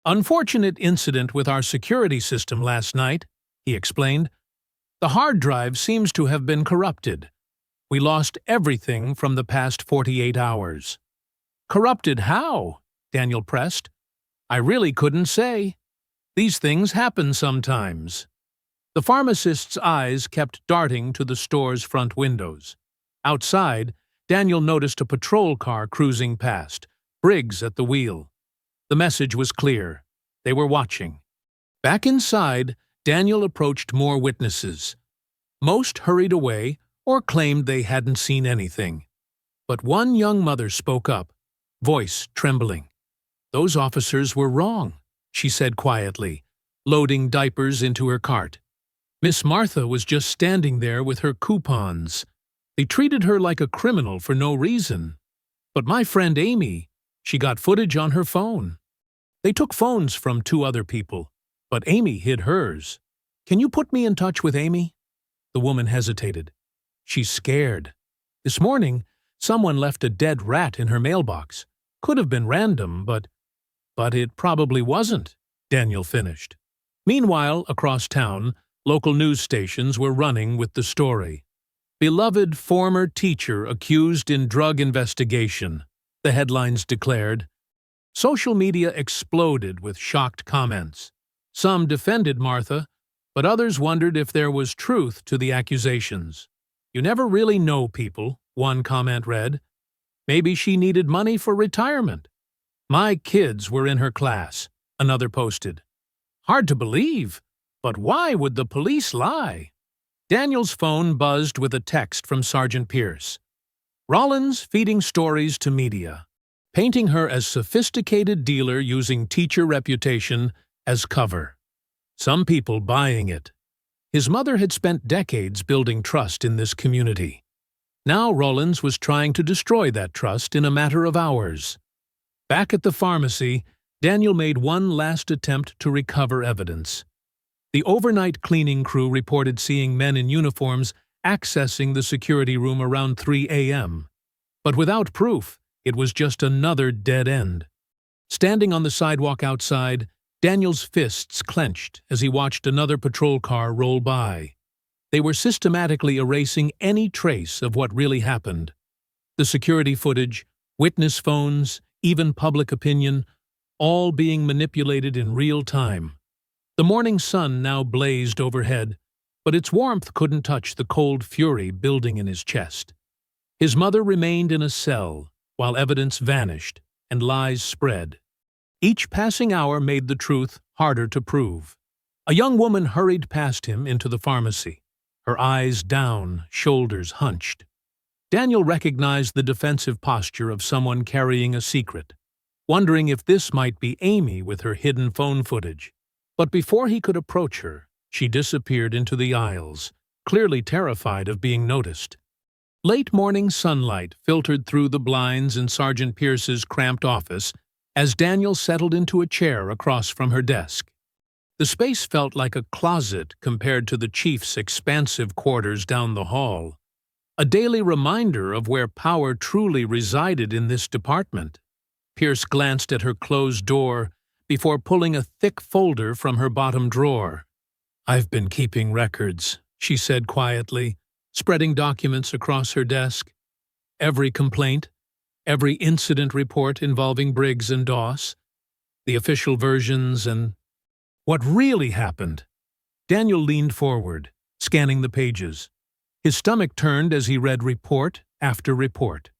unfortunate incident with our security system last night," he explained. "The hard drive seems to have been corrupted. We lost everything from the past 48 hours. "Corrupted how?" Daniel pressed. "I really couldn't say. These things happen sometimes." The pharmacist's eyes kept darting to the store's front windows. Outside, Daniel noticed a patrol car cruising past, Briggs at the wheel. The message was clear. They were watching. Back inside, Daniel approached more witnesses. Most hurried away or claimed they hadn't seen anything. But one young mother spoke up, voice trembling. "Those officers were wrong," she said quietly, loading diapers into her cart. "Miss Martha was just standing there with her coupons. They treated her like a criminal for no reason. But my friend Amy, she got footage on her phone. They took phones from 2 other people, but Amy hid hers. Can you put me in touch with Amy?" The woman hesitated. "She's scared. This morning, someone left a dead rat in her mailbox. Could have been random, but it probably wasn't," Daniel finished. Meanwhile, across town, local news stations were running with the story. "Beloved former teacher accused in drug investigation," the headlines declared. Social media exploded with shocked comments. Some defended Martha, but others wondered if there was truth to the accusations. "You never really know people," one comment read. "Maybe she needed money for retirement." "My kids were in her class," another posted. "Hard to believe, but why would the police lie?" Daniel's phone buzzed with a text from Sergeant Pierce. Rollins feeding stories to media, painting her as sophisticated dealer using teacher reputation as cover. Some people buying it. His mother had spent decades building trust in this community. Now Rollins was trying to destroy that trust in a matter of hours. Back at the pharmacy, Daniel made one last attempt to recover evidence. The overnight cleaning crew reported seeing men in uniforms accessing the security room around 3 a.m. But without proof, it was just another dead end. Standing on the sidewalk outside, Daniel's fists clenched as he watched another patrol car roll by. They were systematically erasing any trace of what really happened. The security footage, witness phones, even public opinion, all being manipulated in real time. The morning sun now blazed overhead, but its warmth couldn't touch the cold fury building in his chest. His mother remained in a cell, while evidence vanished and lies spread. Each passing hour made the truth harder to prove. A young woman hurried past him into the pharmacy, her eyes down, shoulders hunched. Daniel recognized the defensive posture of someone carrying a secret, wondering if this might be Amy with her hidden phone footage. But before he could approach her, she disappeared into the aisles, clearly terrified of being noticed. Late morning sunlight filtered through the blinds in Sergeant Pierce's cramped office as Daniel settled into a chair across from her desk. The space felt like a closet compared to the chief's expansive quarters down the hall, a daily reminder of where power truly resided in this department. Pierce glanced at her closed door before pulling a thick folder from her bottom drawer. "I've been keeping records," she said quietly, spreading documents across her desk. Every complaint, every incident report involving Briggs and Doss, the official versions, and what really happened. Daniel leaned forward, scanning the pages. His stomach turned as he read report after report.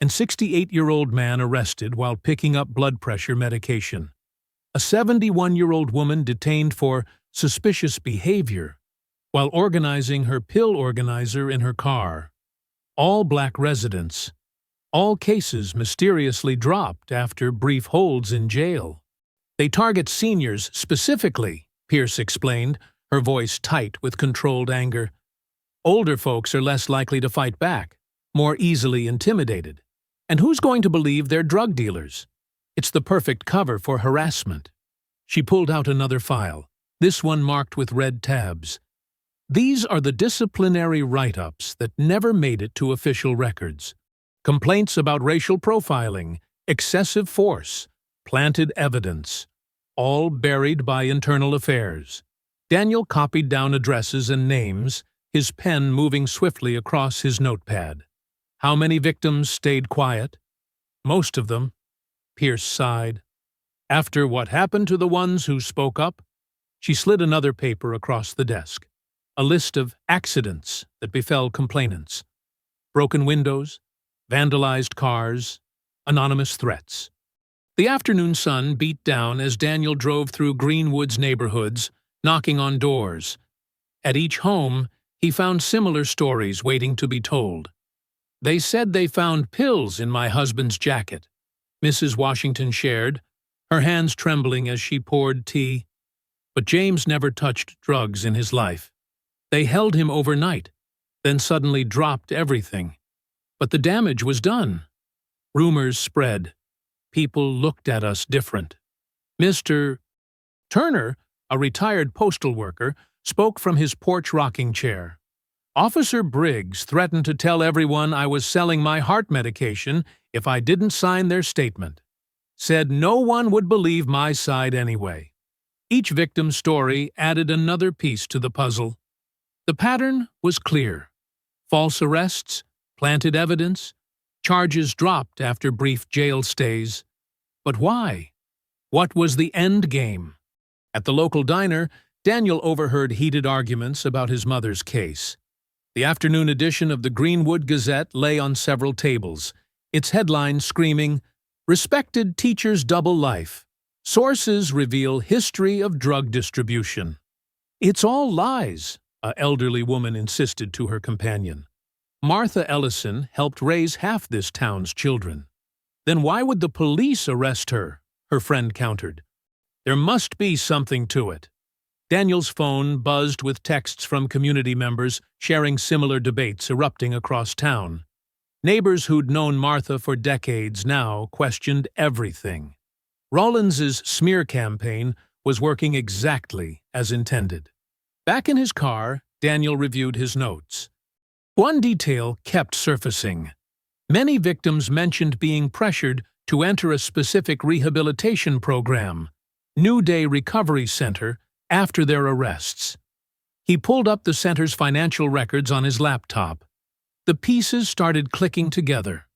An 68-year-old man arrested while picking up blood pressure medication. A 71-year-old woman detained for suspicious behavior while organizing her pill organizer in her car. All black residents. All cases mysteriously dropped after brief holds in jail. "They target seniors specifically," Pierce explained, her voice tight with controlled anger. "Older folks are less likely to fight back, more easily intimidated. And who's going to believe they're drug dealers? It's the perfect cover for harassment." She pulled out another file, this one marked with red tabs. "These are the disciplinary write-ups that never made it to official records. Complaints about racial profiling, excessive force, planted evidence, all buried by internal affairs." Daniel copied down addresses and names, his pen moving swiftly across his notepad. "How many victims stayed quiet?" "Most of them," Pierce sighed. "After what happened to the ones who spoke up?" She slid another paper across the desk. A list of accidents that befell complainants. Broken windows, vandalized cars, anonymous threats. The afternoon sun beat down as Daniel drove through Greenwood's neighborhoods, knocking on doors. At each home, he found similar stories waiting to be told. "They said they found pills in my husband's jacket," Mrs. Washington shared, her hands trembling as she poured tea. "But James never touched drugs in his life. They held him overnight, then suddenly dropped everything. But the damage was done. Rumors spread. People looked at us different." Mr. Turner, a retired postal worker, spoke from his porch rocking chair. "Officer Briggs threatened to tell everyone I was selling my heart medication if I didn't sign their statement. Said no one would believe my side anyway." Each victim's story added another piece to the puzzle. The pattern was clear. False arrests, planted evidence, charges dropped after brief jail stays. But why? What was the end game? At the local diner, Daniel overheard heated arguments about his mother's case. The afternoon edition of the Greenwood Gazette lay on several tables, its headline screaming, "Respected Teacher's Double Life. Sources reveal history of drug distribution." "It's all lies," an elderly woman insisted to her companion. "Martha Ellison helped raise half this town's children." "Then why would the police arrest her?" her friend countered. "There must be something to it." Daniel's phone buzzed with texts from community members sharing similar debates erupting across town. Neighbors who'd known Martha for decades now questioned everything. Rawlins's smear campaign was working exactly as intended. Back in his car, Daniel reviewed his notes. One detail kept surfacing. Many victims mentioned being pressured to enter a specific rehabilitation program, New Day Recovery Center, after their arrests. He pulled up the center's financial records on his laptop. The pieces started clicking together.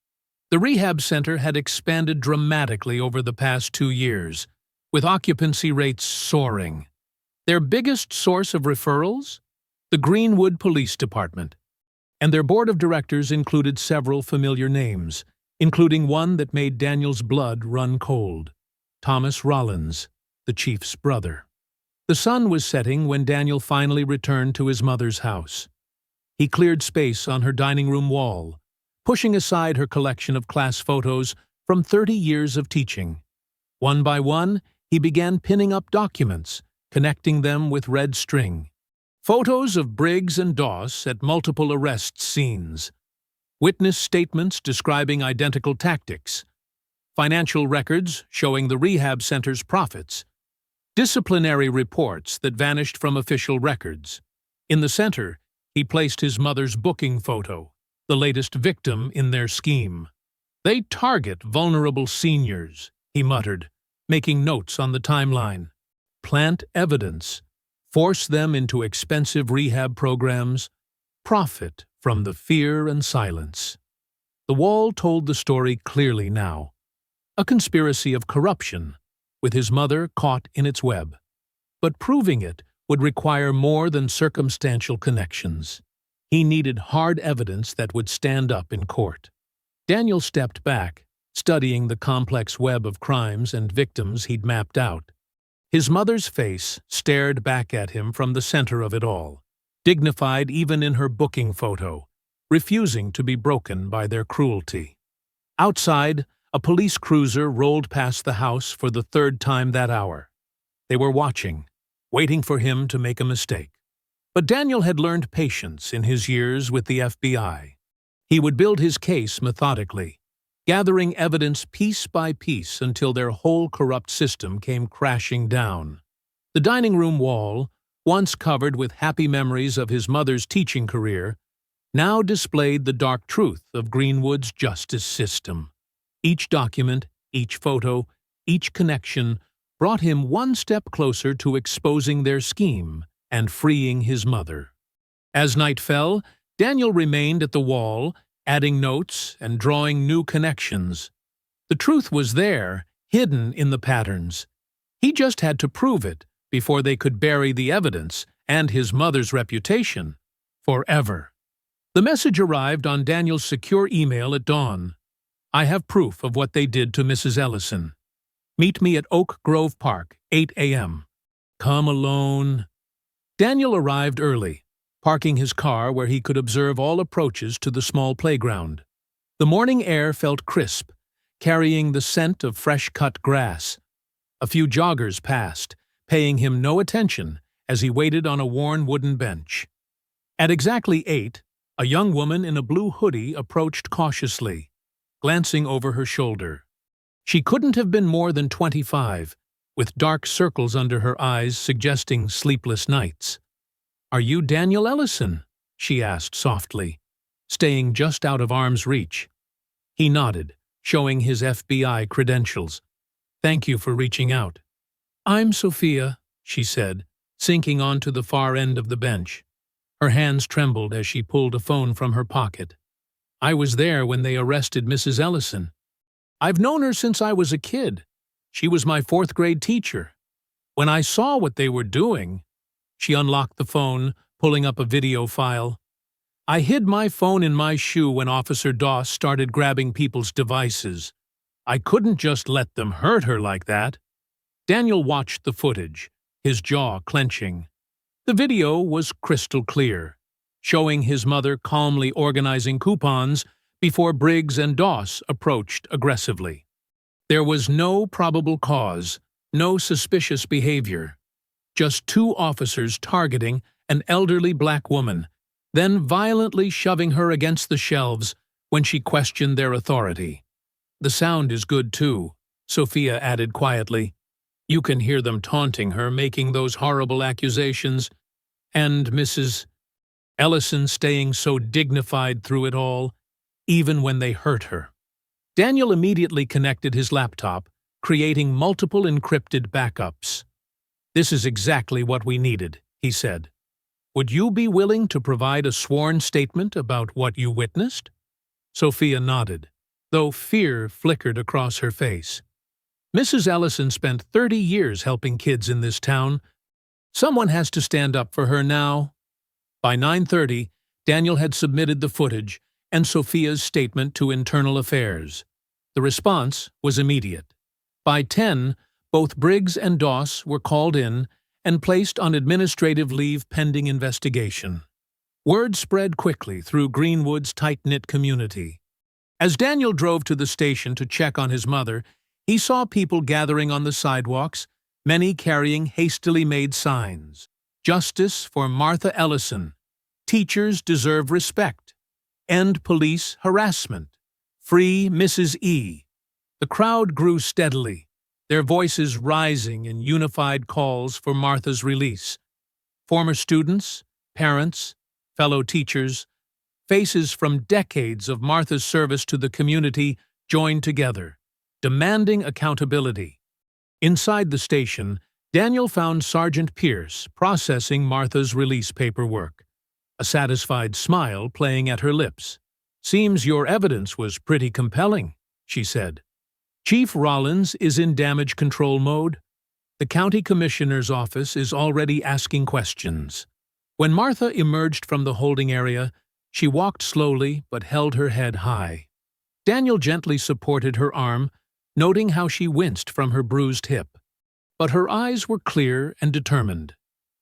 The rehab center had expanded dramatically over the past 2 years, with occupancy rates soaring. Their biggest source of referrals? The Greenwood Police Department. And their board of directors included several familiar names, including one that made Daniel's blood run cold: Thomas Rawlins, the chief's brother. The sun was setting when Daniel finally returned to his mother's house. He cleared space on her dining room wall, pushing aside her collection of class photos from 30 years of teaching. One by one, he began pinning up documents, connecting them with red string. Photos of Briggs and Doss at multiple arrest scenes. Witness statements describing identical tactics. Financial records showing the rehab center's profits. Disciplinary reports that vanished from official records. In the center, he placed his mother's booking photo, the latest victim in their scheme. "They target vulnerable seniors," he muttered, making notes on the timeline. "Plant evidence, force them into expensive rehab programs, profit from the fear and silence." The wall told the story clearly now. A conspiracy of corruption, with his mother caught in its web. But proving it would require more than circumstantial connections. He needed hard evidence that would stand up in court. Daniel stepped back, studying the complex web of crimes and victims he'd mapped out. His mother's face stared back at him from the center of it all, dignified even in her booking photo, refusing to be broken by their cruelty. Outside, a police cruiser rolled past the house for the 3rd time that hour. They were watching, waiting for him to make a mistake. But Daniel had learned patience in his years with the FBI. He would build his case methodically, gathering evidence piece by piece until their whole corrupt system came crashing down. The dining room wall, once covered with happy memories of his mother's teaching career, now displayed the dark truth of Greenwood's justice system. Each document, each photo, each connection brought him one step closer to exposing their scheme and freeing his mother. As night fell, Daniel remained at the wall, adding notes and drawing new connections. The truth was there, hidden in the patterns. He just had to prove it before they could bury the evidence and his mother's reputation forever. The message arrived on Daniel's secure email at dawn. "I have proof of what they did to Mrs. Ellison. Meet me at Oak Grove Park, 8 a.m. Come alone." Daniel arrived early, parking his car where he could observe all approaches to the small playground. The morning air felt crisp, carrying the scent of fresh-cut grass. A few joggers passed, paying him no attention as he waited on a worn wooden bench. At exactly 8, a young woman in a blue hoodie approached cautiously, glancing over her shoulder. She couldn't have been more than 25, with dark circles under her eyes suggesting sleepless nights. "Are you Daniel Ellison?" she asked softly, staying just out of arm's reach. He nodded, showing his FBI credentials. "Thank you for reaching out." "I'm Sophia," she said, sinking onto the far end of the bench. Her hands trembled as she pulled a phone from her pocket. "I was there when they arrested Mrs. Ellison. I've known her since I was a kid. She was my 4th grade teacher. When I saw what they were doing..." She unlocked the phone, pulling up a video file. "I hid my phone in my shoe when Officer Doss started grabbing people's devices. I couldn't just let them hurt her like that." Daniel watched the footage, his jaw clenching. The video was crystal clear, showing his mother calmly organizing coupons before Briggs and Doss approached aggressively. There was no probable cause, no suspicious behavior. just two officers targeting an elderly black woman, then violently shoving her against the shelves when she questioned their authority. "The sound is good too," Sophia added quietly. "You can hear them taunting her, making those horrible accusations, and Mrs. Ellison staying so dignified through it all, even when they hurt her." Daniel immediately connected his laptop, creating multiple encrypted backups. "This is exactly what we needed," he said. "Would you be willing to provide a sworn statement about what you witnessed?" Sophia nodded, though fear flickered across her face. "Mrs. Ellison spent 30 years helping kids in this town. Someone has to stand up for her now." By 9:30, Daniel had submitted the footage and Sophia's statement to Internal Affairs. The response was immediate. By 10, both Briggs and Doss were called in and placed on administrative leave pending investigation. Word spread quickly through Greenwood's tight-knit community. As Daniel drove to the station to check on his mother, he saw people gathering on the sidewalks, many carrying hastily made signs. "Justice for Martha Ellison," "Teachers deserve respect," "End police harassment," "Free Mrs. E." The crowd grew steadily, their voices rising in unified calls for Martha's release. Former students, parents, fellow teachers, faces from decades of Martha's service to the community joined together, demanding accountability. Inside the station, Daniel found Sergeant Pierce processing Martha's release paperwork, a satisfied smile playing at her lips. "Seems your evidence was pretty compelling," she said. "Chief Rollins is in damage control mode. The county commissioner's office is already asking questions." When Martha emerged from the holding area, she walked slowly but held her head high. Daniel gently supported her arm, noting how she winced from her bruised hip. But her eyes were clear and determined.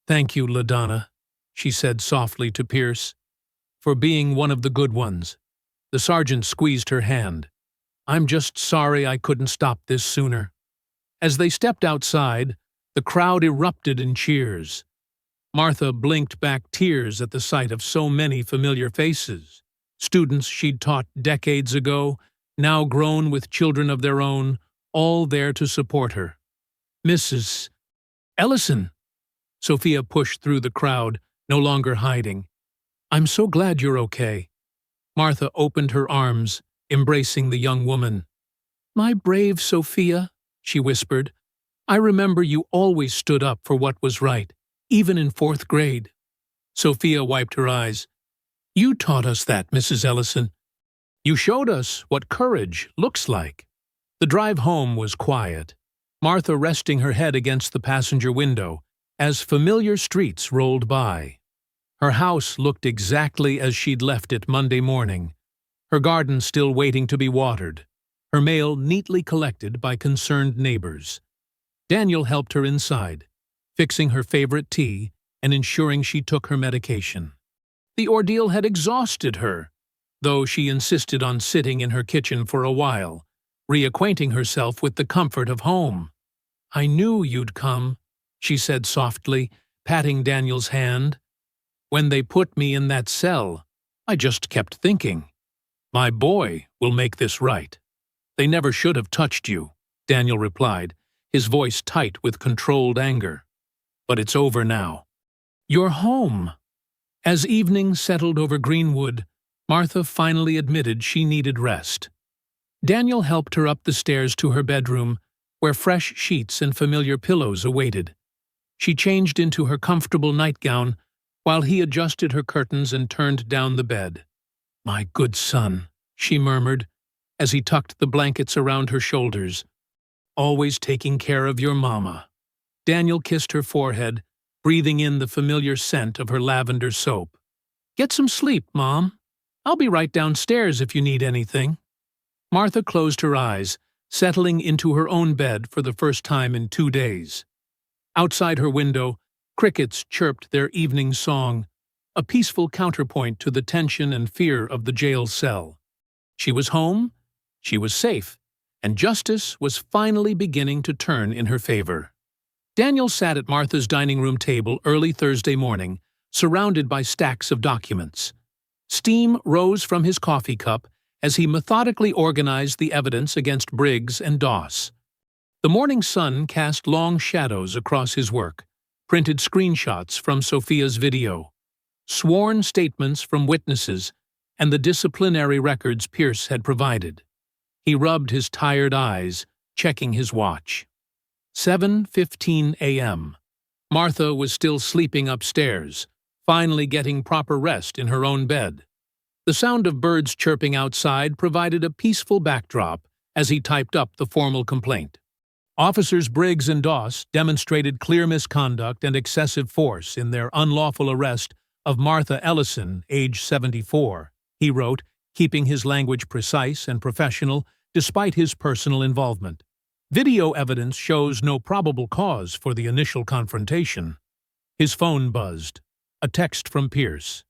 "Thank you, LaDonna," she said softly to Pierce, "for being one of the good ones." The sergeant squeezed her hand. "I'm just sorry I couldn't stop this sooner." As they stepped outside, the crowd erupted in cheers. Martha blinked back tears at the sight of so many familiar faces. Students she'd taught decades ago, now grown with children of their own, all there to support her. "Mrs. Ellison!" Sophia pushed through the crowd, no longer hiding. "I'm so glad you're okay." Martha opened her arms, embracing the young woman. "My brave Sophia," she whispered, "I remember you always stood up for what was right, even in 4th grade." Sophia wiped her eyes. "You taught us that, Mrs. Ellison. You showed us what courage looks like." The drive home was quiet, Martha resting her head against the passenger window as familiar streets rolled by. Her house looked exactly as she'd left it Monday morning, her garden still waiting to be watered, her mail neatly collected by concerned neighbors. Daniel helped her inside, fixing her favorite tea and ensuring she took her medication. The ordeal had exhausted her, though she insisted on sitting in her kitchen for a while, reacquainting herself with the comfort of home. "I knew you'd come," she said softly, patting Daniel's hand. "When they put me in that cell, I just kept thinking, my boy will make this right." "They never should have touched you," Daniel replied, his voice tight with controlled anger. "But it's over now. You're home." As evening settled over Greenwood, Martha finally admitted she needed rest. Daniel helped her up the stairs to her bedroom, where fresh sheets and familiar pillows awaited. She changed into her comfortable nightgown, while he adjusted her curtains and turned down the bed. "My good son," she murmured, as he tucked the blankets around her shoulders. "Always taking care of your mama." Daniel kissed her forehead, breathing in the familiar scent of her lavender soap. "Get some sleep, Mom. I'll be right downstairs if you need anything." Martha closed her eyes, settling into her own bed for the first time in 2 days. Outside her window, crickets chirped their evening song, a peaceful counterpoint to the tension and fear of the jail cell. She was home, she was safe, and justice was finally beginning to turn in her favor. Daniel sat at Martha's dining room table early Thursday morning, surrounded by stacks of documents. Steam rose from his coffee cup as he methodically organized the evidence against Briggs and Doss. The morning sun cast long shadows across his work, printed screenshots from Sophia's video, sworn statements from witnesses, and the disciplinary records Pierce had provided. He rubbed his tired eyes, checking his watch. 7:15 a.m. Martha was still sleeping upstairs, finally getting proper rest in her own bed. The sound of birds chirping outside provided a peaceful backdrop as he typed up the formal complaint. Officers Briggs and Doss demonstrated clear misconduct and excessive force in their unlawful arrest of Martha Ellison, age 74, he wrote, keeping his language precise and professional despite his personal involvement. Video evidence shows no probable cause for the initial confrontation. His phone buzzed. A text from Pierce.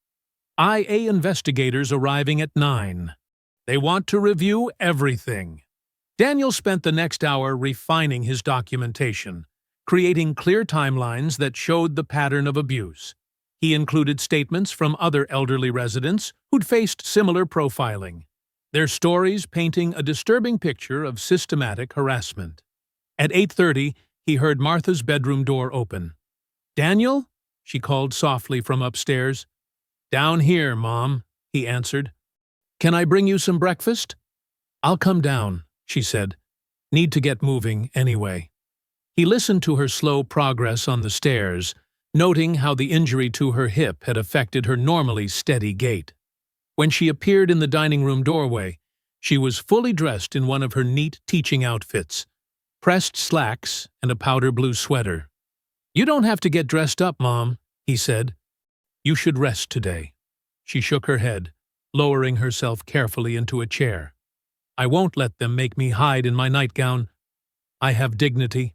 IA investigators arriving at 9. They want to review everything. Daniel spent the next hour refining his documentation, creating clear timelines that showed the pattern of abuse. He included statements from other elderly residents who'd faced similar profiling, their stories painting a disturbing picture of systematic harassment. At 8:30, he heard Martha's bedroom door open. "Daniel?" she called softly from upstairs. "Down here, Mom," he answered. "Can I bring you some breakfast?" "I'll come down," she said. "Need to get moving anyway." He listened to her slow progress on the stairs, noting how the injury to her hip had affected her normally steady gait. When she appeared in the dining room doorway, she was fully dressed in one of her neat teaching outfits, pressed slacks and a powder blue sweater. "You don't have to get dressed up, Mom," he said. "You should rest today." She shook her head, lowering herself carefully into a chair. "I won't let them make me hide in my nightgown. I have dignity."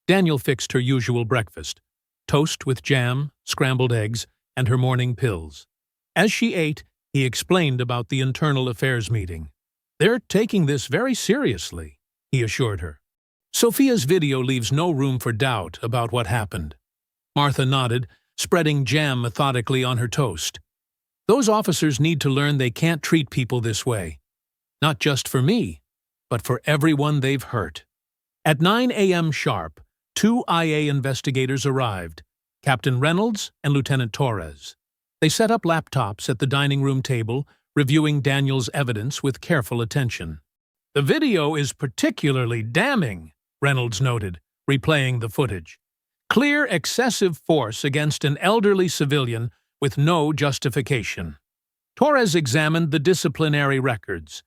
Daniel fixed her usual breakfast, toast with jam, scrambled eggs, and her morning pills. As she ate, he explained about the internal affairs meeting. "They're taking this very seriously," he assured her. Sophia's video leaves no room for doubt about what happened. Martha nodded, spreading jam methodically on her toast. "Those officers need to learn they can't treat people this way. Not just for me, but for everyone they've hurt." At 9 a.m. sharp, 2 IA investigators arrived, Captain Reynolds and Lieutenant Torres. They set up laptops at the dining room table, reviewing Daniel's evidence with careful attention. "The video is particularly damning," Reynolds noted, replaying the footage. "Clear excessive force against an elderly civilian with no justification." Torres examined the disciplinary records,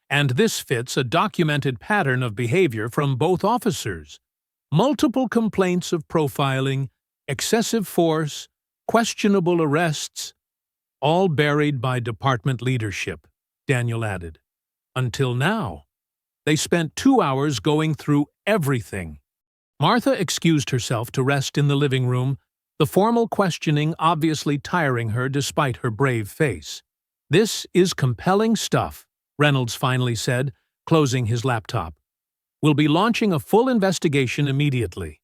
and this fits a documented pattern of behavior from both officers. Multiple complaints of profiling, excessive force, questionable arrests, all buried by department leadership, Daniel added. Until now. They spent 2 hours going through everything. Martha excused herself to rest in the living room, the formal questioning obviously tiring her despite her brave face. "This is compelling stuff," Reynolds finally said, closing his laptop. "We'll be launching a full investigation immediately.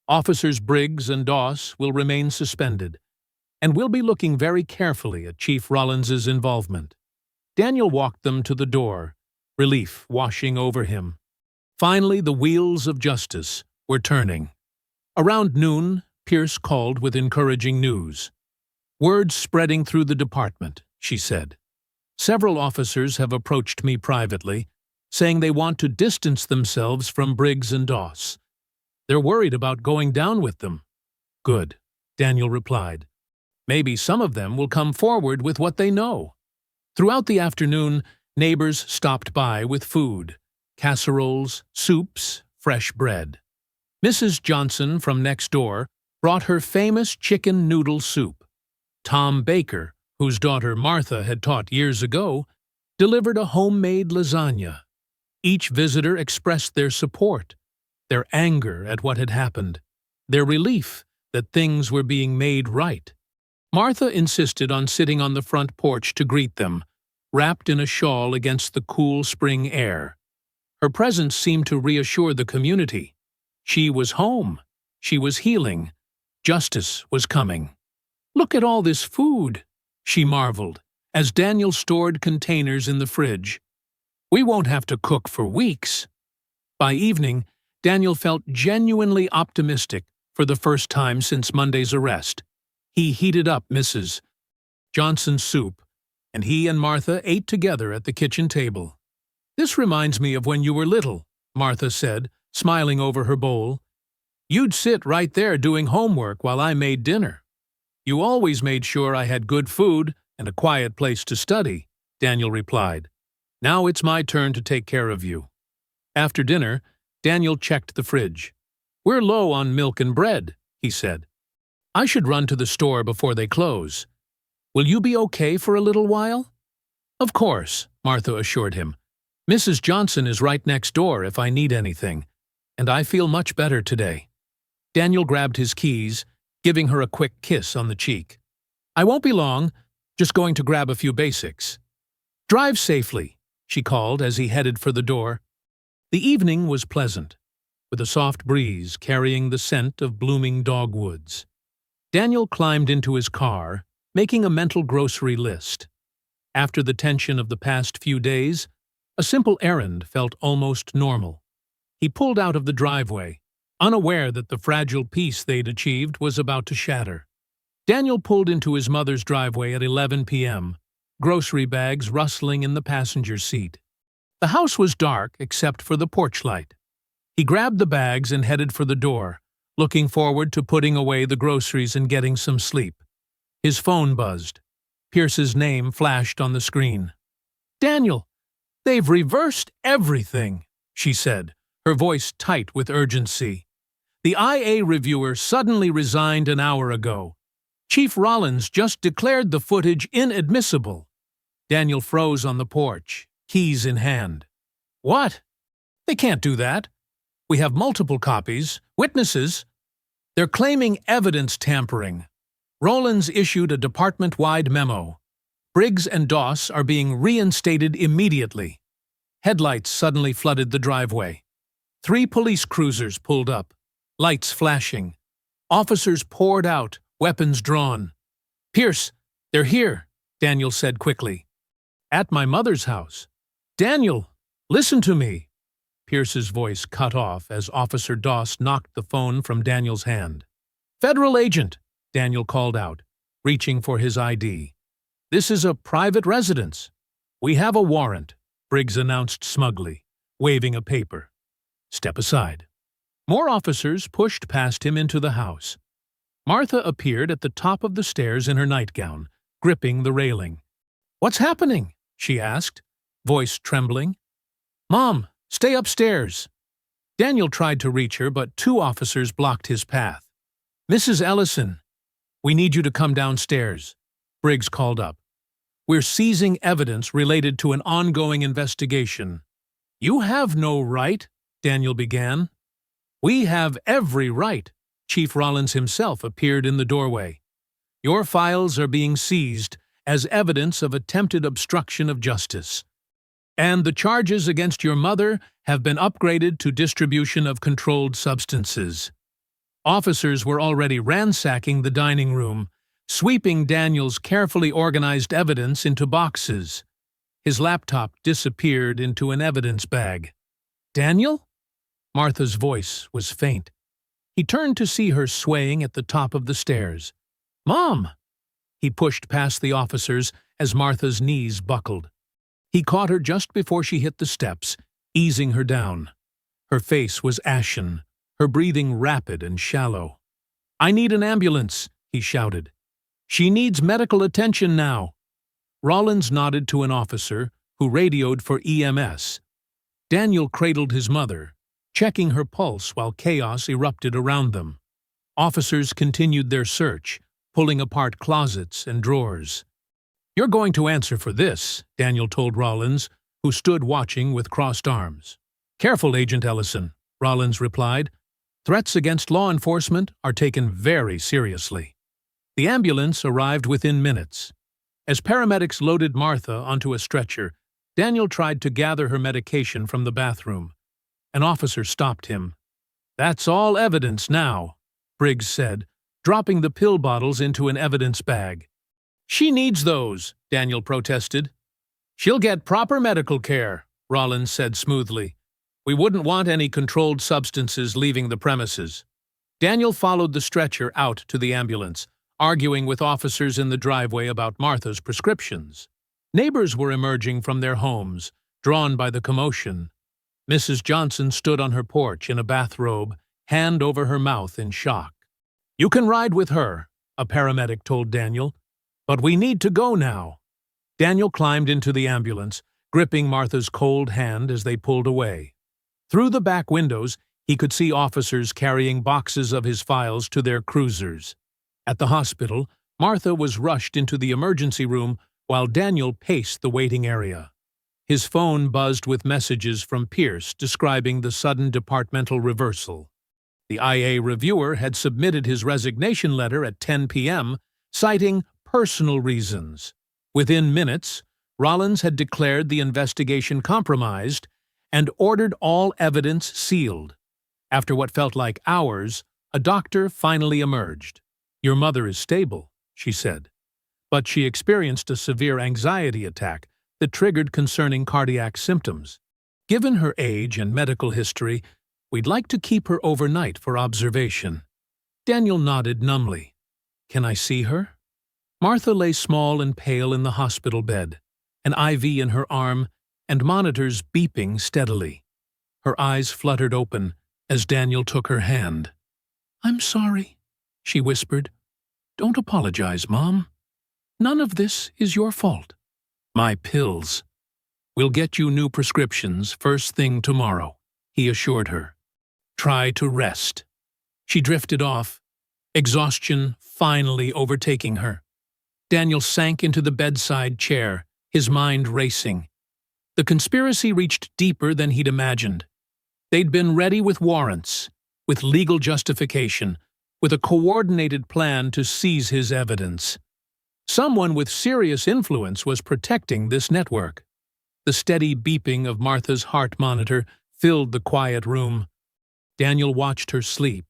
Officers Briggs and Doss will remain suspended, and we'll be looking very carefully at Chief Rollins's involvement." Daniel walked them to the door, relief washing over him. Finally, the wheels of justice were turning. Around noon, Pierce called with encouraging news. "Word's spreading through the department," she said. "Several officers have approached me privately, saying they want to distance themselves from Briggs and Doss. They're worried about going down with them." "Good," Daniel replied. "Maybe some of them will come forward with what they know." Throughout the afternoon, neighbors stopped by with food, casseroles, soups, fresh bread. Mrs. Johnson from next door brought her famous chicken noodle soup. Tom Baker, whose daughter Martha had taught years ago, delivered a homemade lasagna. Each visitor expressed their support, their anger at what had happened, their relief that things were being made right. Martha insisted on sitting on the front porch to greet them, wrapped in a shawl against the cool spring air. Her presence seemed to reassure the community. She was home. She was healing. Justice was coming. "Look at all this food," she marveled, as Daniel stored containers in the fridge. "We won't have to cook for weeks." By evening, Daniel felt genuinely optimistic for the first time since Monday's arrest. He heated up Mrs. Johnson's soup, and he and Martha ate together at the kitchen table. "This reminds me of when you were little," Martha said, smiling over her bowl. "You'd sit right there doing homework while I made dinner. You always made sure I had good food and a quiet place to study," Daniel replied. "Now it's my turn to take care of you." After dinner, Daniel checked the fridge. "We're low on milk and bread," he said. "I should run to the store before they close. Will you be okay for a little while?" "Of course," Martha assured him. "Mrs. Johnson is right next door if I need anything, and I feel much better today." Daniel grabbed his keys, giving her a quick kiss on the cheek. "I won't be long, just going to grab a few basics." "Drive safely," she called as he headed for the door. The evening was pleasant, with a soft breeze carrying the scent of blooming dogwoods. Daniel climbed into his car, making a mental grocery list. After the tension of the past few days, a simple errand felt almost normal. He pulled out of the driveway, unaware that the fragile peace they'd achieved was about to shatter. Daniel pulled into his mother's driveway at 11 p.m., grocery bags rustling in the passenger seat. The house was dark except for the porch light. He grabbed the bags and headed for the door, looking forward to putting away the groceries and getting some sleep. His phone buzzed. Pierce's name flashed on the screen. "Daniel, they've reversed everything," she said, her voice tight with urgency. "The IA reviewer suddenly resigned an hour ago. Chief Rollins just declared the footage inadmissible." Daniel froze on the porch, keys in hand. "What? They can't do that. We have multiple copies, witnesses. They're claiming evidence tampering." Rollins issued a department-wide memo. "Briggs and Doss are being reinstated immediately." Headlights suddenly flooded the driveway. 3 police cruisers pulled up, lights flashing. Officers poured out, weapons drawn. "Pierce, they're here," Daniel said quickly. "At my mother's house." "Daniel, listen to me." Pierce's voice cut off as Officer Doss knocked the phone from Daniel's hand. "Federal agent," Daniel called out, reaching for his ID. "This is a private residence." "We have a warrant," Briggs announced smugly, waving a paper. "Step aside." More officers pushed past him into the house. Martha appeared at the top of the stairs in her nightgown, gripping the railing. "What's happening?" she asked, voice trembling. "Mom, stay upstairs." Daniel tried to reach her, but 2 officers blocked his path. "Mrs. Ellison, we need you to come downstairs," Briggs called up. "We're seizing evidence related to an ongoing investigation." "You have no right," Daniel began. "We have every right." Chief Rollins himself appeared in the doorway. "Your files are being seized as evidence of attempted obstruction of justice. And the charges against your mother have been upgraded to distribution of controlled substances." Officers were already ransacking the dining room, sweeping Daniel's carefully organized evidence into boxes. His laptop disappeared into an evidence bag. "Daniel?" Martha's voice was faint. He turned to see her swaying at the top of the stairs. "Mom!" He pushed past the officers as Martha's knees buckled. He caught her just before she hit the steps, easing her down. Her face was ashen, her breathing rapid and shallow. "I need an ambulance," he shouted. "She needs medical attention now." Rollins nodded to an officer, who radioed for EMS. Daniel cradled his mother, checking her pulse while chaos erupted around them. Officers continued their search, pulling apart closets and drawers. "You're going to answer for this," Daniel told Rollins, who stood watching with crossed arms. "Careful, Agent Ellison," Rollins replied. "Threats against law enforcement are taken very seriously." The ambulance arrived within minutes. As paramedics loaded Martha onto a stretcher, Daniel tried to gather her medication from the bathroom. An officer stopped him. "That's all evidence now," Briggs said, dropping the pill bottles into an evidence bag. She needs those, Daniel protested. She'll get proper medical care, Rollins said smoothly. We wouldn't want any controlled substances leaving the premises. Daniel followed the stretcher out to the ambulance, arguing with officers in the driveway about Martha's prescriptions. Neighbors were emerging from their homes, drawn by the commotion. Mrs. Johnson stood on her porch in a bathrobe, hand over her mouth in shock. You can ride with her, a paramedic told Daniel. But we need to go now. Daniel climbed into the ambulance, gripping Martha's cold hand as they pulled away. Through the back windows, he could see officers carrying boxes of his files to their cruisers. At the hospital, Martha was rushed into the emergency room while Daniel paced the waiting area. His phone buzzed with messages from Pierce describing the sudden departmental reversal. The IA reviewer had submitted his resignation letter at 10 p.m., citing personal reasons. Within minutes, Rollins had declared the investigation compromised and ordered all evidence sealed. After what felt like hours, a doctor finally emerged. Your mother is stable, she said, but she experienced a severe anxiety attack that triggered concerning cardiac symptoms. Given her age and medical history, we'd like to keep her overnight for observation. Daniel nodded numbly. Can I see her? Martha lay small and pale in the hospital bed, an IV in her arm and monitors beeping steadily. Her eyes fluttered open as Daniel took her hand. I'm sorry, she whispered. Don't apologize, Mom. None of this is your fault. My pills. We'll get you new prescriptions first thing tomorrow, he assured her. Try to rest. She drifted off, exhaustion finally overtaking her. Daniel sank into the bedside chair, his mind racing. The conspiracy reached deeper than he'd imagined. They'd been ready with warrants, with legal justification, with a coordinated plan to seize his evidence. Someone with serious influence was protecting this network. The steady beeping of Martha's heart monitor filled the quiet room. Daniel watched her sleep,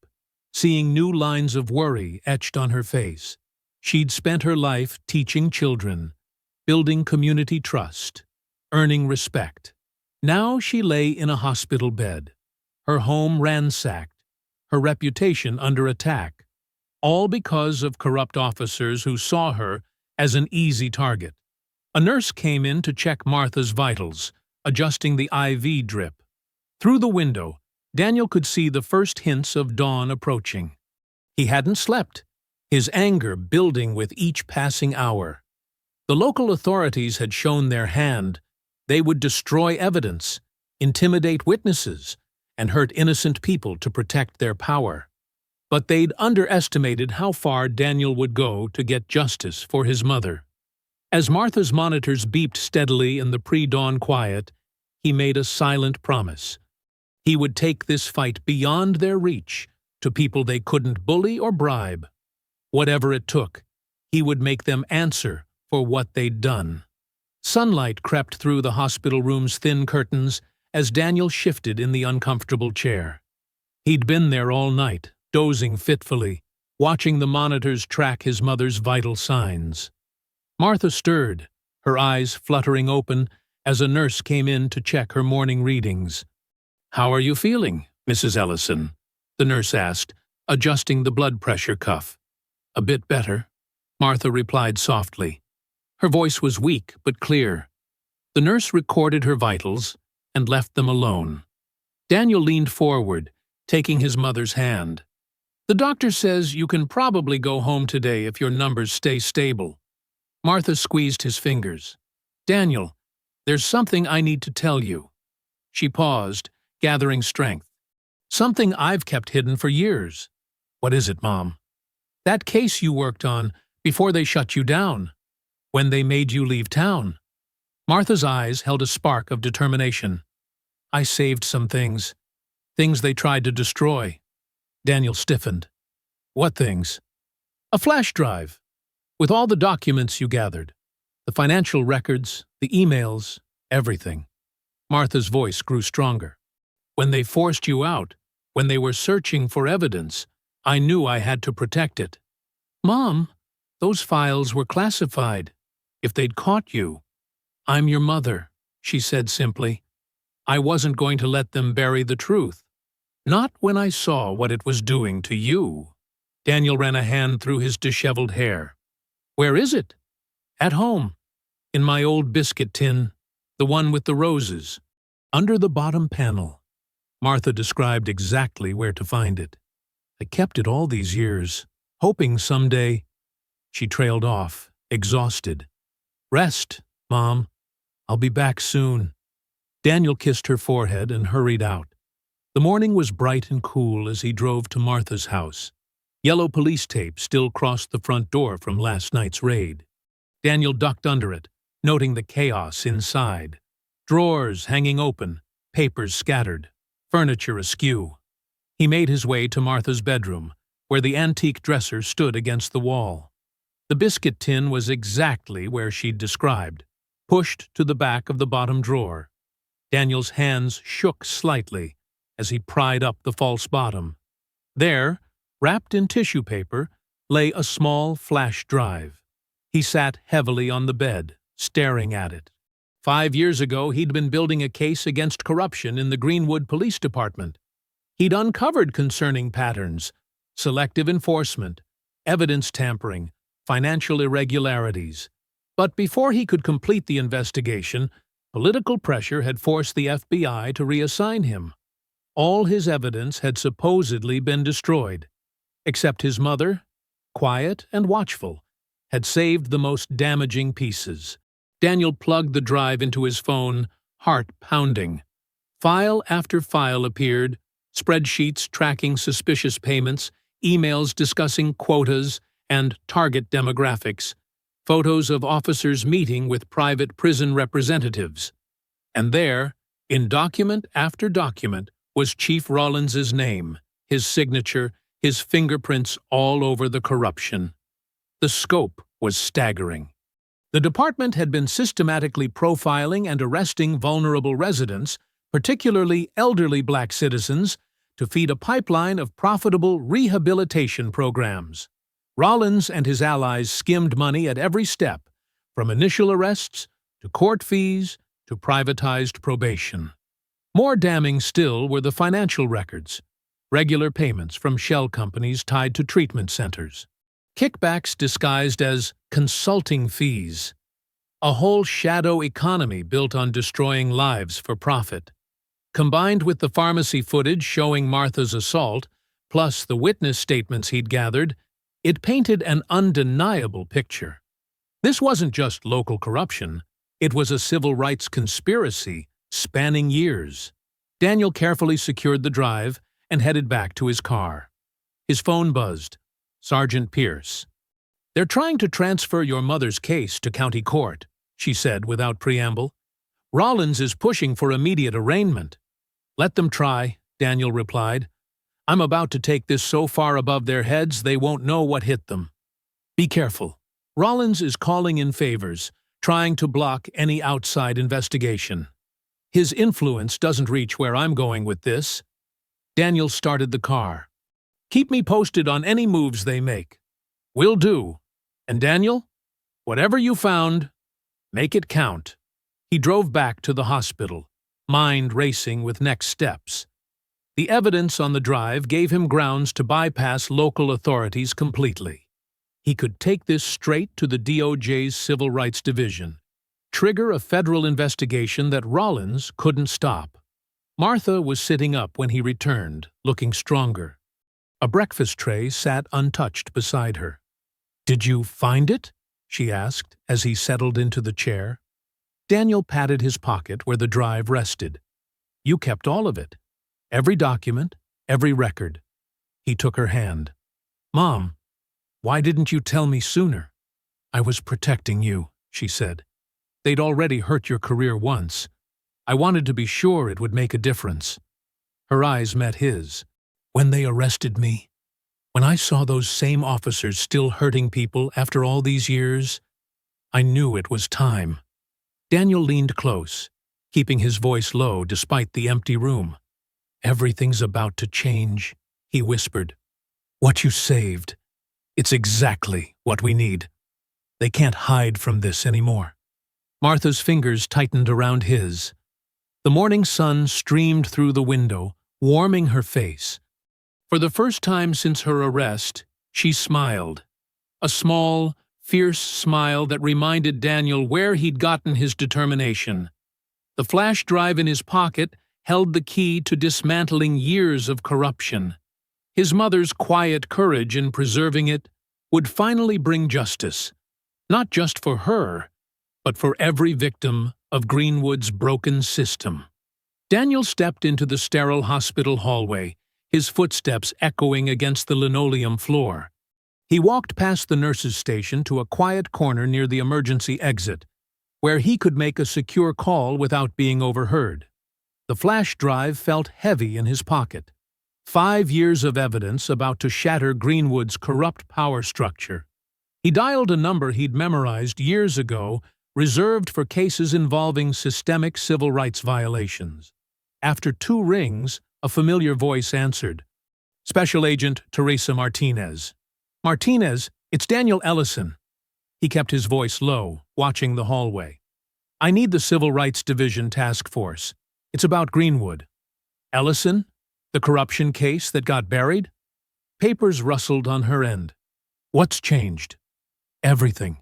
seeing new lines of worry etched on her face. She'd spent her life teaching children, building community trust, earning respect. Now she lay in a hospital bed, her home ransacked, her reputation under attack, all because of corrupt officers who saw her as an easy target. A nurse came in to check Martha's vitals, adjusting the IV drip. Through the window, Daniel could see the first hints of dawn approaching. He hadn't slept, his anger building with each passing hour. The local authorities had shown their hand. They would destroy evidence, intimidate witnesses, and hurt innocent people to protect their power. But they'd underestimated how far Daniel would go to get justice for his mother. As Martha's monitors beeped steadily in the pre-dawn quiet, he made a silent promise. He would take this fight beyond their reach, to people they couldn't bully or bribe. Whatever it took, he would make them answer for what they'd done. Sunlight crept through the hospital room's thin curtains as Daniel shifted in the uncomfortable chair. He'd been there all night, dozing fitfully, watching the monitors track his mother's vital signs. Martha stirred, her eyes fluttering open as a nurse came in to check her morning readings. "How are you feeling, Mrs. Ellison?" the nurse asked, adjusting the blood pressure cuff. "A bit better," Martha replied softly. Her voice was weak but clear. The nurse recorded her vitals and left them alone. Daniel leaned forward, taking his mother's hand. "The doctor says you can probably go home today if your numbers stay stable." Martha squeezed his fingers. "Daniel, there's something I need to tell you." She paused, gathering strength. "Something I've kept hidden for years." "What is it, Mom?" "That case you worked on before they shut you down, when they made you leave town." Martha's eyes held a spark of determination. "I saved some things they tried to destroy." Daniel stiffened. "What things?" "A flash drive, with all the documents you gathered. The financial records, the emails, everything." Martha's voice grew stronger. "When they forced you out, when they were searching for evidence, I knew I had to protect it. Mom, those files were classified. If they'd caught you, I'm your mother, she said simply. I wasn't going to let them bury the truth. Not when I saw what it was doing to you. Daniel ran a hand through his disheveled hair. Where is it? At home. In my old biscuit tin, the one with the roses. Under the bottom panel. Martha described exactly where to find it. I kept it all these years, hoping someday. She trailed off, exhausted. Rest, Mom. I'll be back soon. Daniel kissed her forehead and hurried out. The morning was bright and cool as he drove to Martha's house. Yellow police tape still crossed the front door from last night's raid. Daniel ducked under it, noting the chaos inside. Drawers hanging open, papers scattered, furniture askew. He made his way to Martha's bedroom, where the antique dresser stood against the wall. The biscuit tin was exactly where she'd described, pushed to the back of the bottom drawer. Daniel's hands shook slightly as he pried up the false bottom. There, wrapped in tissue paper, lay a small flash drive. He sat heavily on the bed, staring at it. 5 years ago, he'd been building a case against corruption in the Greenwood Police Department. He'd uncovered concerning patterns, selective enforcement, evidence tampering, financial irregularities. But before he could complete the investigation, political pressure had forced the FBI to reassign him. All his evidence had supposedly been destroyed, except his mother, quiet and watchful, had saved the most damaging pieces. Daniel plugged the drive into his phone, heart pounding. File after file appeared, spreadsheets tracking suspicious payments, emails discussing quotas and target demographics, photos of officers meeting with private prison representatives. And there, in document after document, was Chief Rawlins's name, his signature, his fingerprints all over the corruption. The scope was staggering. The department had been systematically profiling and arresting vulnerable residents, particularly elderly black citizens, to feed a pipeline of profitable rehabilitation programs. Rawlins and his allies skimmed money at every step, from initial arrests to court fees to privatized probation. More damning still were the financial records, regular payments from shell companies tied to treatment centers, kickbacks disguised as consulting fees, a whole shadow economy built on destroying lives for profit. Combined with the pharmacy footage showing Martha's assault, plus the witness statements he'd gathered, it painted an undeniable picture. This wasn't just local corruption, it was a civil rights conspiracy spanning years. Daniel carefully secured the drive and headed back to his car. His phone buzzed. Sergeant Pierce. They're trying to transfer your mother's case to county court, she said without preamble. Rawlins is pushing for immediate arraignment. Let them try, Daniel replied. I'm about to take this so far above their heads they won't know what hit them. Be careful. Rawlins is calling in favors, trying to block any outside investigation. His influence doesn't reach where I'm going with this. Daniel started the car. Keep me posted on any moves they make. Will do. And Daniel, whatever you found, make it count. He drove back to the hospital, mind racing with next steps. The evidence on the drive gave him grounds to bypass local authorities completely. He could take this straight to the DOJ's Civil Rights Division, trigger a federal investigation that Rawlins couldn't stop. Martha was sitting up when he returned, looking stronger. A breakfast tray sat untouched beside her. Did you find it? She asked as he settled into the chair. Daniel patted his pocket where the drive rested. You kept all of it. Every document, every record. He took her hand. Mom, why didn't you tell me sooner? I was protecting you, she said. They'd already hurt your career once. I wanted to be sure it would make a difference. Her eyes met his. When they arrested me, when I saw those same officers still hurting people after all these years, I knew it was time. Daniel leaned close, keeping his voice low despite the empty room. Everything's about to change, he whispered. What you saved. It's exactly what we need. They can't hide from this anymore. Martha's fingers tightened around his. The morning sun streamed through the window, warming her face. For the first time since her arrest, she smiled. A small, fierce smile that reminded Daniel where he'd gotten his determination. The flash drive in his pocket held the key to dismantling years of corruption. His mother's quiet courage in preserving it would finally bring justice, not just for her, but for every victim of Greenwood's broken system. Daniel stepped into the sterile hospital hallway, his footsteps echoing against the linoleum floor. He walked past the nurse's station to a quiet corner near the emergency exit, where he could make a secure call without being overheard. The flash drive felt heavy in his pocket. 5 years of evidence about to shatter Greenwood's corrupt power structure. He dialed a number he'd memorized years ago, reserved for cases involving systemic civil rights violations. After 2 rings, a familiar voice answered. Special Agent Teresa Martinez. Martinez, it's Daniel Ellison. He kept his voice low, watching the hallway. I need the Civil Rights Division Task Force. It's about Greenwood. Ellison? The corruption case that got buried? Papers rustled on her end. What's changed? Everything.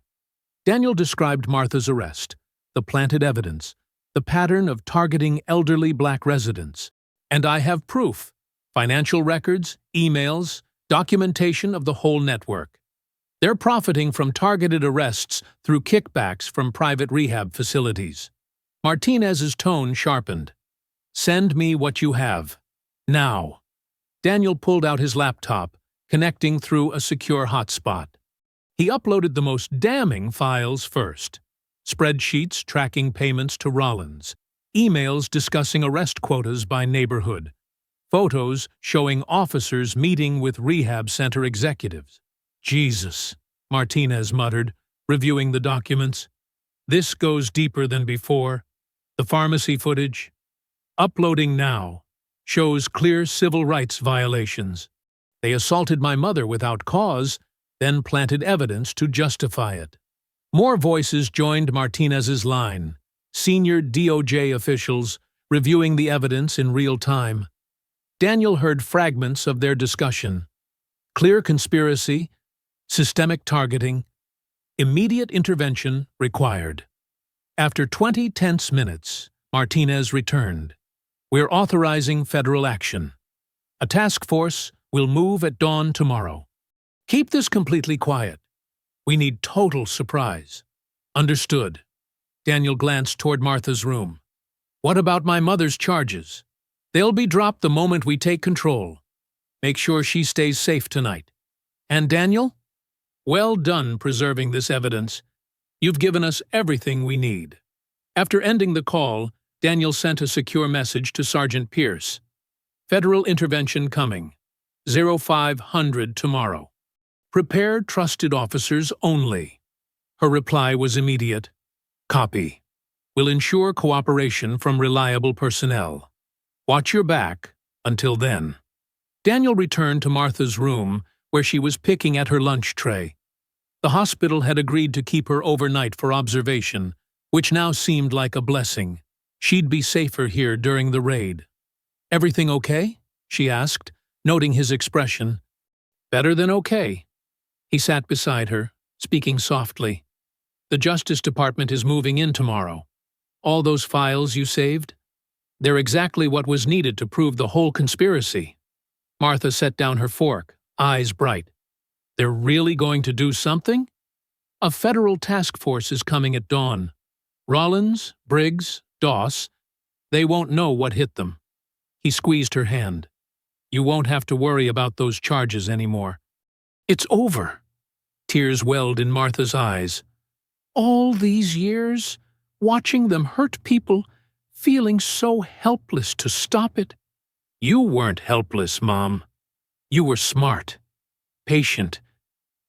Daniel described Martha's arrest, the planted evidence, the pattern of targeting elderly black residents. And I have proof. Financial records, emails, documentation of the whole network. They're profiting from targeted arrests through kickbacks from private rehab facilities. Martinez's tone sharpened. Send me what you have. Now. Daniel pulled out his laptop, connecting through a secure hotspot. He uploaded the most damning files first. Spreadsheets tracking payments to Rollins, emails discussing arrest quotas by neighborhood, photos showing officers meeting with rehab center executives. Jesus, Martinez muttered, reviewing the documents. This goes deeper than before. The pharmacy footage, uploading now, shows clear civil rights violations. They assaulted my mother without cause, then planted evidence to justify it. More voices joined Martinez's line, senior DOJ officials reviewing the evidence in real time. Daniel heard fragments of their discussion. Clear conspiracy, systemic targeting, immediate intervention required. After 20 tense minutes, Martinez returned. We're authorizing federal action. A task force will move at dawn tomorrow. Keep this completely quiet. We need total surprise. Understood. Daniel glanced toward Martha's room. What about my mother's charges? They'll be dropped the moment we take control. Make sure she stays safe tonight. And Daniel? Well done preserving this evidence. You've given us everything we need. After ending the call, Daniel sent a secure message to Sergeant Pierce. Federal intervention coming. 0500 tomorrow. Prepare trusted officers only. Her reply was immediate. Copy. Will ensure cooperation from reliable personnel. Watch your back until then. Daniel returned to Martha's room, where she was picking at her lunch tray. The hospital had agreed to keep her overnight for observation, which now seemed like a blessing. She'd be safer here during the raid. Everything okay? She asked, noting his expression. Better than okay. He sat beside her, speaking softly. The Justice Department is moving in tomorrow. All those files you saved? They're exactly what was needed to prove the whole conspiracy. Martha set down her fork, eyes bright. They're really going to do something? A federal task force is coming at dawn. Rollins, Briggs, Doss, they won't know what hit them. He squeezed her hand. You won't have to worry about those charges anymore. It's over. Tears welled in Martha's eyes. All these years, watching them hurt people, feeling so helpless to stop it. You weren't helpless, Mom. You were smart, patient.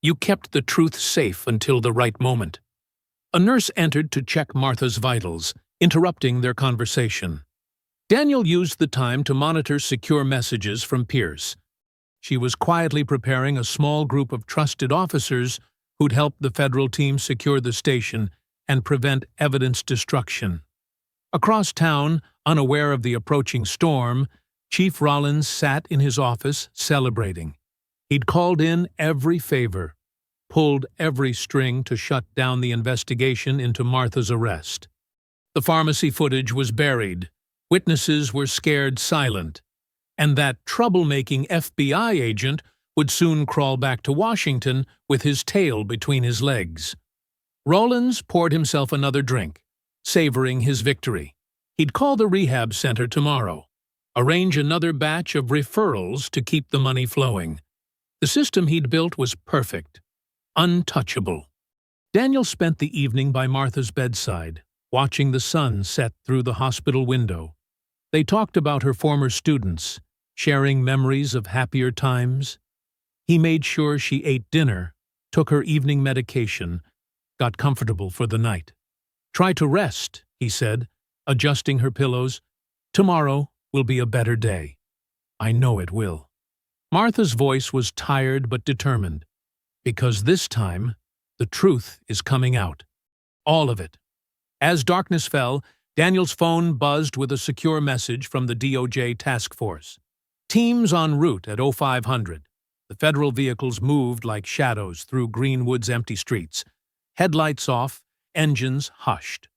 You kept the truth safe until the right moment. A nurse entered to check Martha's vitals, interrupting their conversation. Daniel used the time to monitor secure messages from Pierce. she was quietly preparing a small group of trusted officers who'd help the federal team secure the station and prevent evidence destruction. Across town, unaware of the approaching storm, Chief Rollins sat in his office celebrating. He'd called in every favor, pulled every string to shut down the investigation into Martha's arrest. The pharmacy footage was buried, witnesses were scared silent, and that troublemaking FBI agent would soon crawl back to Washington with his tail between his legs. Rollins poured himself another drink, savoring his victory. He'd call the rehab center tomorrow, arrange another batch of referrals to keep the money flowing. The system he'd built was perfect, untouchable. Daniel spent the evening by Martha's bedside, watching the sun set through the hospital window. They talked about her former students, sharing memories of happier times. He made sure she ate dinner, took her evening medication, got comfortable for the night. "Try to rest," he said, adjusting her pillows. "Tomorrow will be a better day. I know it will." Martha's voice was tired but determined, because this time the truth is coming out. All of it. As darkness fell, Daniel's phone buzzed with a secure message from the DOJ task force. Teams en route at 0500. The federal vehicles moved like shadows through Greenwood's empty streets. Headlights off, engines hushed.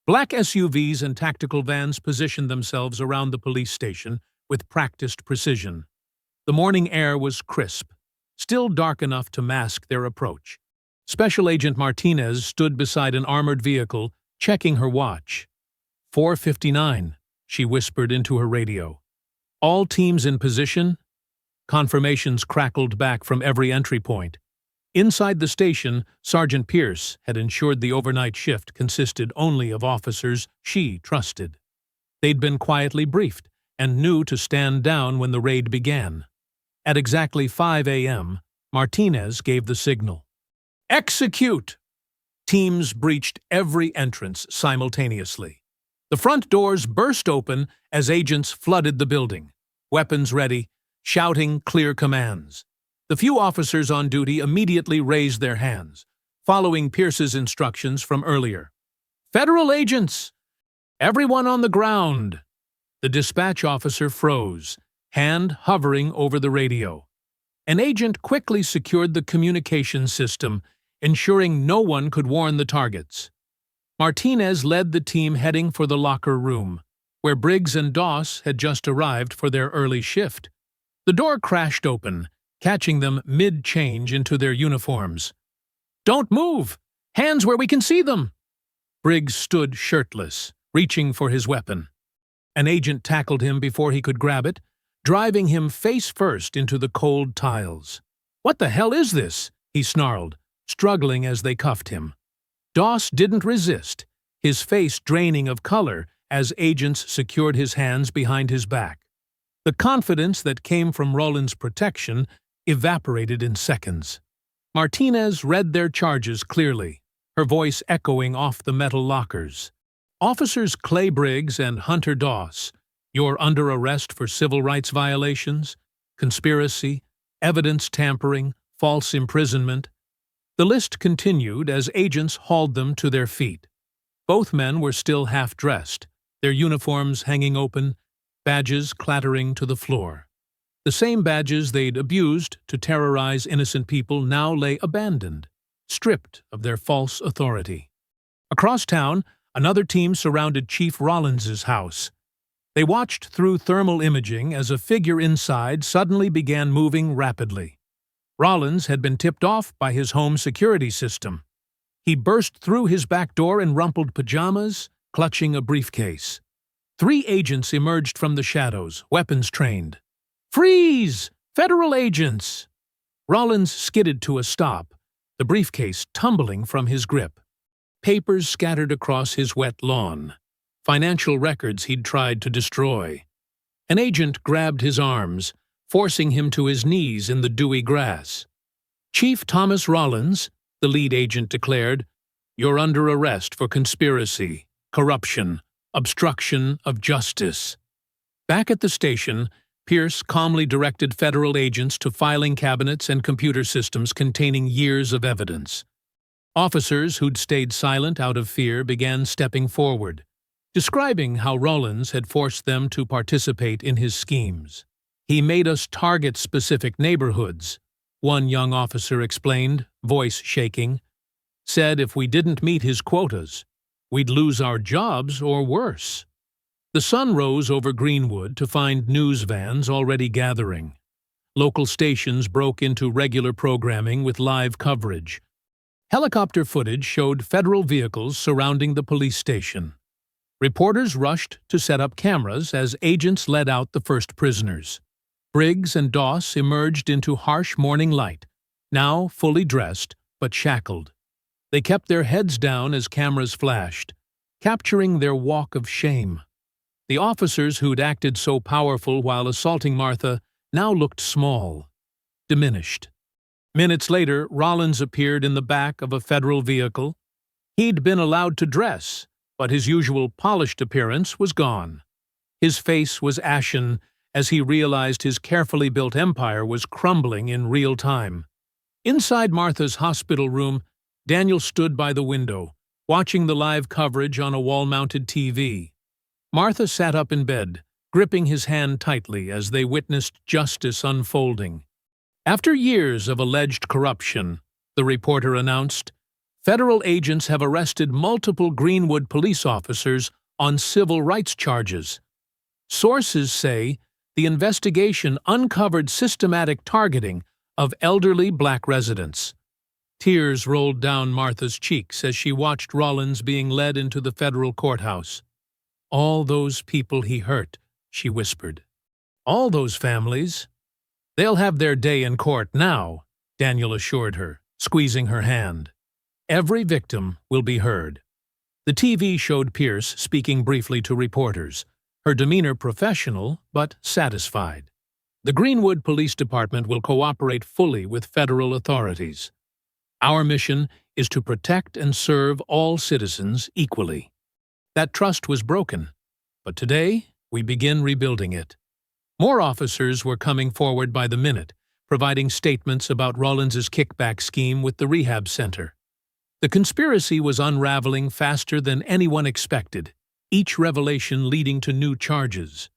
Black SUVs and tactical vans positioned themselves around the police station with practiced precision. The morning air was crisp, still dark enough to mask their approach. Special Agent Martinez stood beside an armored vehicle, checking her watch. 4:59, she whispered into her radio. "All teams in position?" Confirmations crackled back from every entry point. Inside the station, Sergeant Pierce had ensured the overnight shift consisted only of officers she trusted. They'd been quietly briefed and knew to stand down when the raid began. At exactly 5 a.m., Martinez gave the signal. "Execute!" Teams breached every entrance simultaneously. The front doors burst open as agents flooded the building, weapons ready, shouting clear commands. The few officers on duty immediately raised their hands, following Pierce's instructions from earlier. "Federal agents! Everyone on the ground!" The dispatch officer froze, hand hovering over the radio. An agent quickly secured the communication system, ensuring no one could warn the targets. Martinez led the team heading for the locker room, where Briggs and Doss had just arrived for their early shift. The door crashed open, catching them mid-change into their uniforms. "Don't move! Hands where we can see them!" Briggs stood shirtless, reaching for his weapon. An agent tackled him before he could grab it, driving him face first into the cold tiles. "What the hell is this?" he snarled, struggling as they cuffed him. Doss didn't resist, his face draining of color as agents secured his hands behind his back. The confidence that came from Rollins' protection evaporated in seconds. Martinez read their charges clearly, her voice echoing off the metal lockers. "Officers Clay Briggs and Hunter Doss, you're under arrest for civil rights violations, conspiracy, evidence tampering, false imprisonment." The list continued as agents hauled them to their feet. Both men were still half-dressed, their uniforms hanging open, badges clattering to the floor. The same badges they'd abused to terrorize innocent people now lay abandoned, stripped of their false authority. Across town, another team surrounded Chief Rollins's house. They watched through thermal imaging as a figure inside suddenly began moving rapidly. Rollins had been tipped off by his home security system. He burst through his back door in rumpled pajamas, clutching a briefcase. 3 agents emerged from the shadows, weapons trained. "Freeze! Federal agents!" Rollins skidded to a stop, the briefcase tumbling from his grip. Papers scattered across his wet lawn, financial records he'd tried to destroy. An agent grabbed his arms, forcing him to his knees in the dewy grass. "Chief Thomas Rollins," the lead agent declared, "you're under arrest for conspiracy, corruption, obstruction of justice." Back at the station, Pierce calmly directed federal agents to filing cabinets and computer systems containing years of evidence. Officers who'd stayed silent out of fear began stepping forward, describing how Rollins had forced them to participate in his schemes. "He made us target specific neighborhoods," one young officer explained, voice shaking. "Said if we didn't meet his quotas, we'd lose our jobs or worse." The sun rose over Greenwood to find news vans already gathering. Local stations broke into regular programming with live coverage. Helicopter footage showed federal vehicles surrounding the police station. Reporters rushed to set up cameras as agents led out the first prisoners. Briggs and Doss emerged into harsh morning light, now fully dressed but shackled. They kept their heads down as cameras flashed, capturing their walk of shame. The officers who'd acted so powerful while assaulting Martha now looked small, diminished. Minutes later, Rollins appeared in the back of a federal vehicle. He'd been allowed to dress, but his usual polished appearance was gone. His face was ashen as he realized his carefully built empire was crumbling in real time. Inside Martha's hospital room, Daniel stood by the window, watching the live coverage on a wall-mounted TV. Martha sat up in bed, gripping his hand tightly as they witnessed justice unfolding. After years of alleged corruption, the reporter announced, federal agents have arrested multiple Greenwood police officers on civil rights charges. Sources say the investigation uncovered systematic targeting of elderly black residents. Tears rolled down Martha's cheeks as she watched Rollins being led into the federal courthouse. "All those people he hurt," she whispered. "All those families. They'll have their day in court now," Daniel assured her, squeezing her hand. "Every victim will be heard." The TV showed Pierce speaking briefly to reporters, her demeanor professional but satisfied. "The Greenwood Police Department will cooperate fully with federal authorities. Our mission is to protect and serve all citizens equally." That trust was broken, but today we begin rebuilding it. More officers were coming forward by the minute, providing statements about Rollins's kickback scheme with the rehab center. The conspiracy was unraveling faster than anyone expected, each revelation leading to new charges.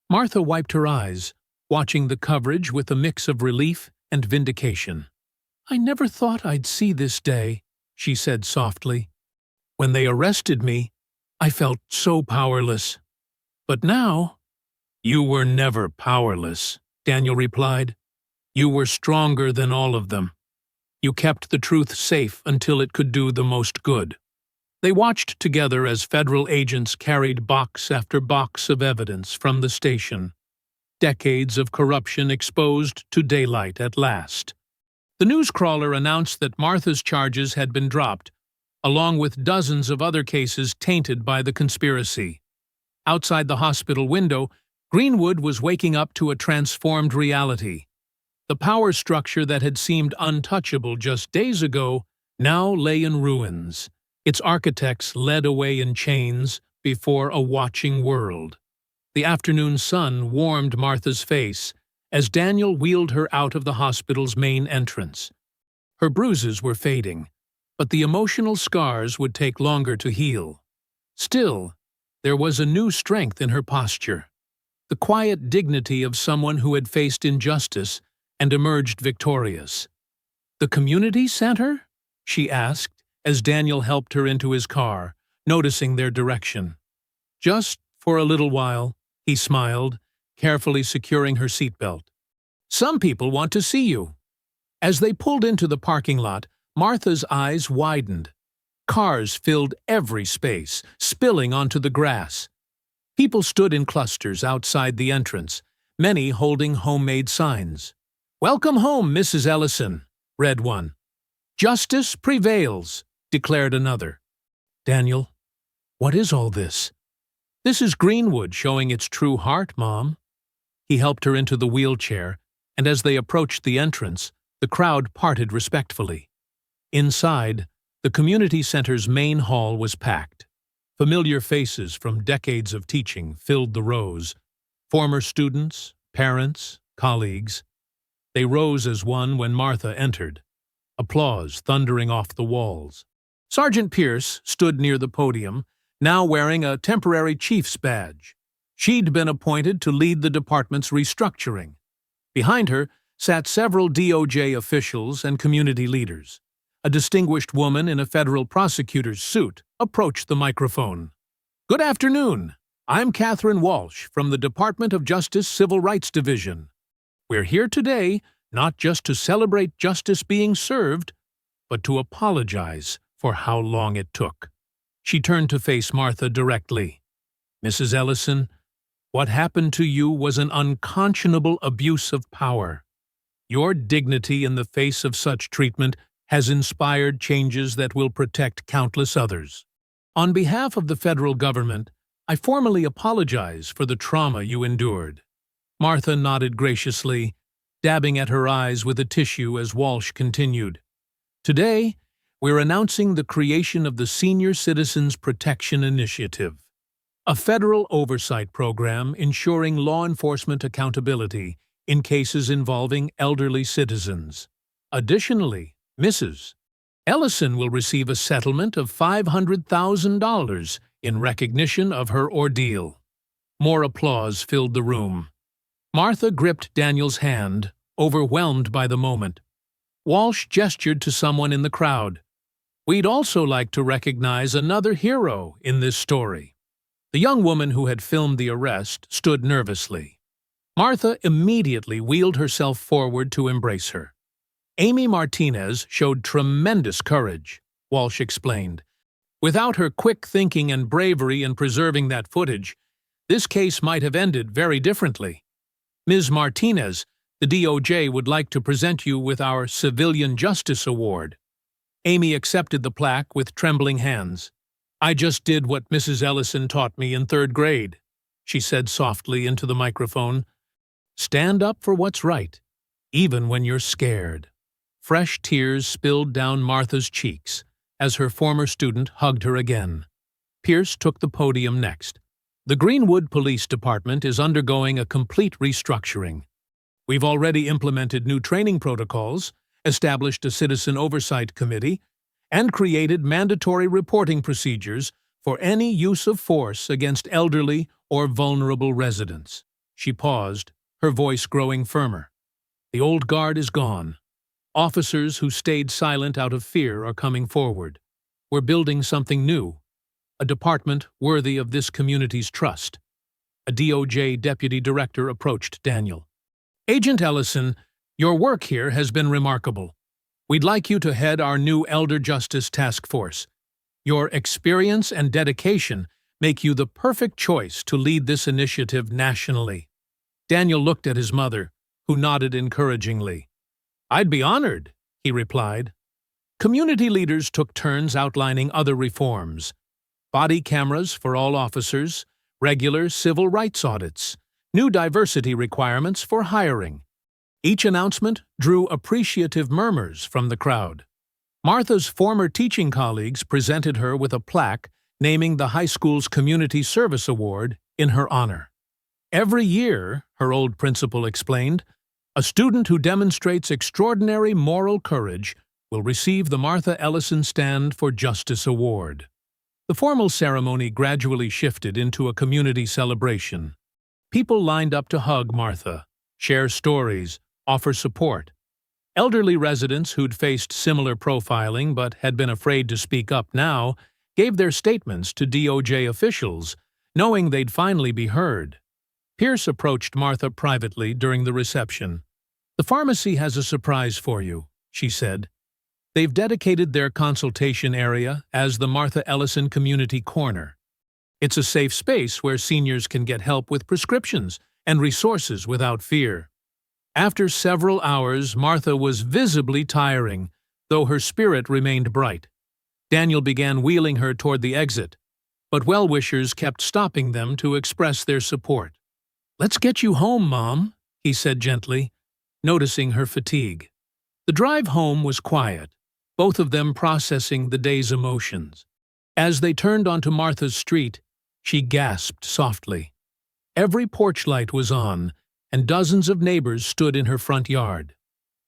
Martha wiped her eyes, watching the coverage with a mix of relief and vindication. "I never thought I'd see this day," she said softly. "When they arrested me, I felt so powerless. But now—" "You were never powerless," Daniel replied. "You were stronger than all of them. You kept the truth safe until it could do the most good." They watched together as federal agents carried box after box of evidence from the station. Decades of corruption exposed to daylight at last. The newscrawler announced that Martha's charges had been dropped, along with dozens of other cases tainted by the conspiracy. Outside the hospital window, Greenwood was waking up to a transformed reality. The power structure that had seemed untouchable just days ago now lay in ruins, its architects led away in chains before a watching world. The afternoon sun warmed Martha's face as Daniel wheeled her out of the hospital's main entrance. Her bruises were fading, but the emotional scars would take longer to heal. Still, there was a new strength in her posture, the quiet dignity of someone who had faced injustice and emerged victorious. "The community center?" she asked as Daniel helped her into his car, noticing their direction. "Just for a little while," he smiled, carefully securing her seatbelt. "Some people want to see you." As they pulled into the parking lot, Martha's eyes widened. Cars filled every space, spilling onto the grass. People stood in clusters outside the entrance, many holding homemade signs. "Welcome home, Mrs. Ellison," read one. "Justice prevails," declared another. "Daniel, what is all this?" "This is Greenwood showing its true heart, Mom." He helped her into the wheelchair, and as they approached the entrance, the crowd parted respectfully. Inside, the community center's main hall was packed. Familiar faces from decades of teaching filled the rows. Former students, parents, colleagues. They rose as one when Martha entered, applause thundering off the walls. Sergeant Pierce stood near the podium, now wearing a temporary chief's badge. She'd been appointed to lead the department's restructuring. Behind her sat several DOJ officials and community leaders. A distinguished woman in a federal prosecutor's suit approached the microphone. "Good afternoon. I'm Catherine Walsh from the Department of Justice Civil Rights Division. We're here today not just to celebrate justice being served, but to apologize for how long it took." She turned to face Martha directly. "Mrs. Ellison, what happened to you was an unconscionable abuse of power. Your dignity in the face of such treatment has inspired changes that will protect countless others. On behalf of the federal government, I formally apologize for the trauma you endured." Martha nodded graciously, dabbing at her eyes with a tissue as Walsh continued. "Today, we're announcing the creation of the Senior Citizens Protection Initiative, a federal oversight program ensuring law enforcement accountability in cases involving elderly citizens. Additionally, Mrs. Ellison will receive a settlement of $500,000 in recognition of her ordeal." More applause filled the room. Martha gripped Daniel's hand, overwhelmed by the moment. Walsh gestured to someone in the crowd. "We'd also like to recognize another hero in this story." The young woman who had filmed the arrest stood nervously. Martha immediately wheeled herself forward to embrace her. "Amy Martinez showed tremendous courage," Walsh explained. "Without her quick thinking and bravery in preserving that footage, this case might have ended very differently. Ms. Martinez, the DOJ would like to present you with our Civilian Justice Award." Amy accepted the plaque with trembling hands. "I just did what Mrs. Ellison taught me in 3rd grade," she said softly into the microphone. "Stand up for what's right, even when you're scared." Fresh tears spilled down Martha's cheeks as her former student hugged her again. Pierce took the podium next. "The Greenwood Police Department is undergoing a complete restructuring. We've already implemented new training protocols, established a citizen oversight committee, and created mandatory reporting procedures for any use of force against elderly or vulnerable residents." She paused, her voice growing firmer. "The old guard is gone. Officers who stayed silent out of fear are coming forward. We're building something new, a department worthy of this community's trust." A DOJ deputy director approached Daniel. "Agent Ellison, your work here has been remarkable. We'd like you to head our new Elder Justice Task Force. Your experience and dedication make you the perfect choice to lead this initiative nationally." Daniel looked at his mother, who nodded encouragingly. "I'd be honored," he replied. Community leaders took turns outlining other reforms: body cameras for all officers, regular civil rights audits, new diversity requirements for hiring. Each announcement drew appreciative murmurs from the crowd. Martha's former teaching colleagues presented her with a plaque naming the high school's Community Service Award in her honor. "Every year," her old principal explained, "a student who demonstrates extraordinary moral courage will receive the Martha Ellison Stand for Justice Award." The formal ceremony gradually shifted into a community celebration. People lined up to hug Martha, share stories, offer support. Elderly residents who'd faced similar profiling but had been afraid to speak up now gave their statements to DOJ officials, knowing they'd finally be heard. Pierce approached Martha privately during the reception. "The pharmacy has a surprise for you," she said. "They've dedicated their consultation area as the Martha Ellison Community Corner. It's a safe space where seniors can get help with prescriptions and resources without fear." After several hours, Martha was visibly tiring, though her spirit remained bright. Daniel began wheeling her toward the exit, but well-wishers kept stopping them to express their support. "Let's get you home, Mom," he said gently, noticing her fatigue. The drive home was quiet, both of them processing the day's emotions. As they turned onto Martha's street, she gasped softly. Every porch light was on, and dozens of neighbors stood in her front yard.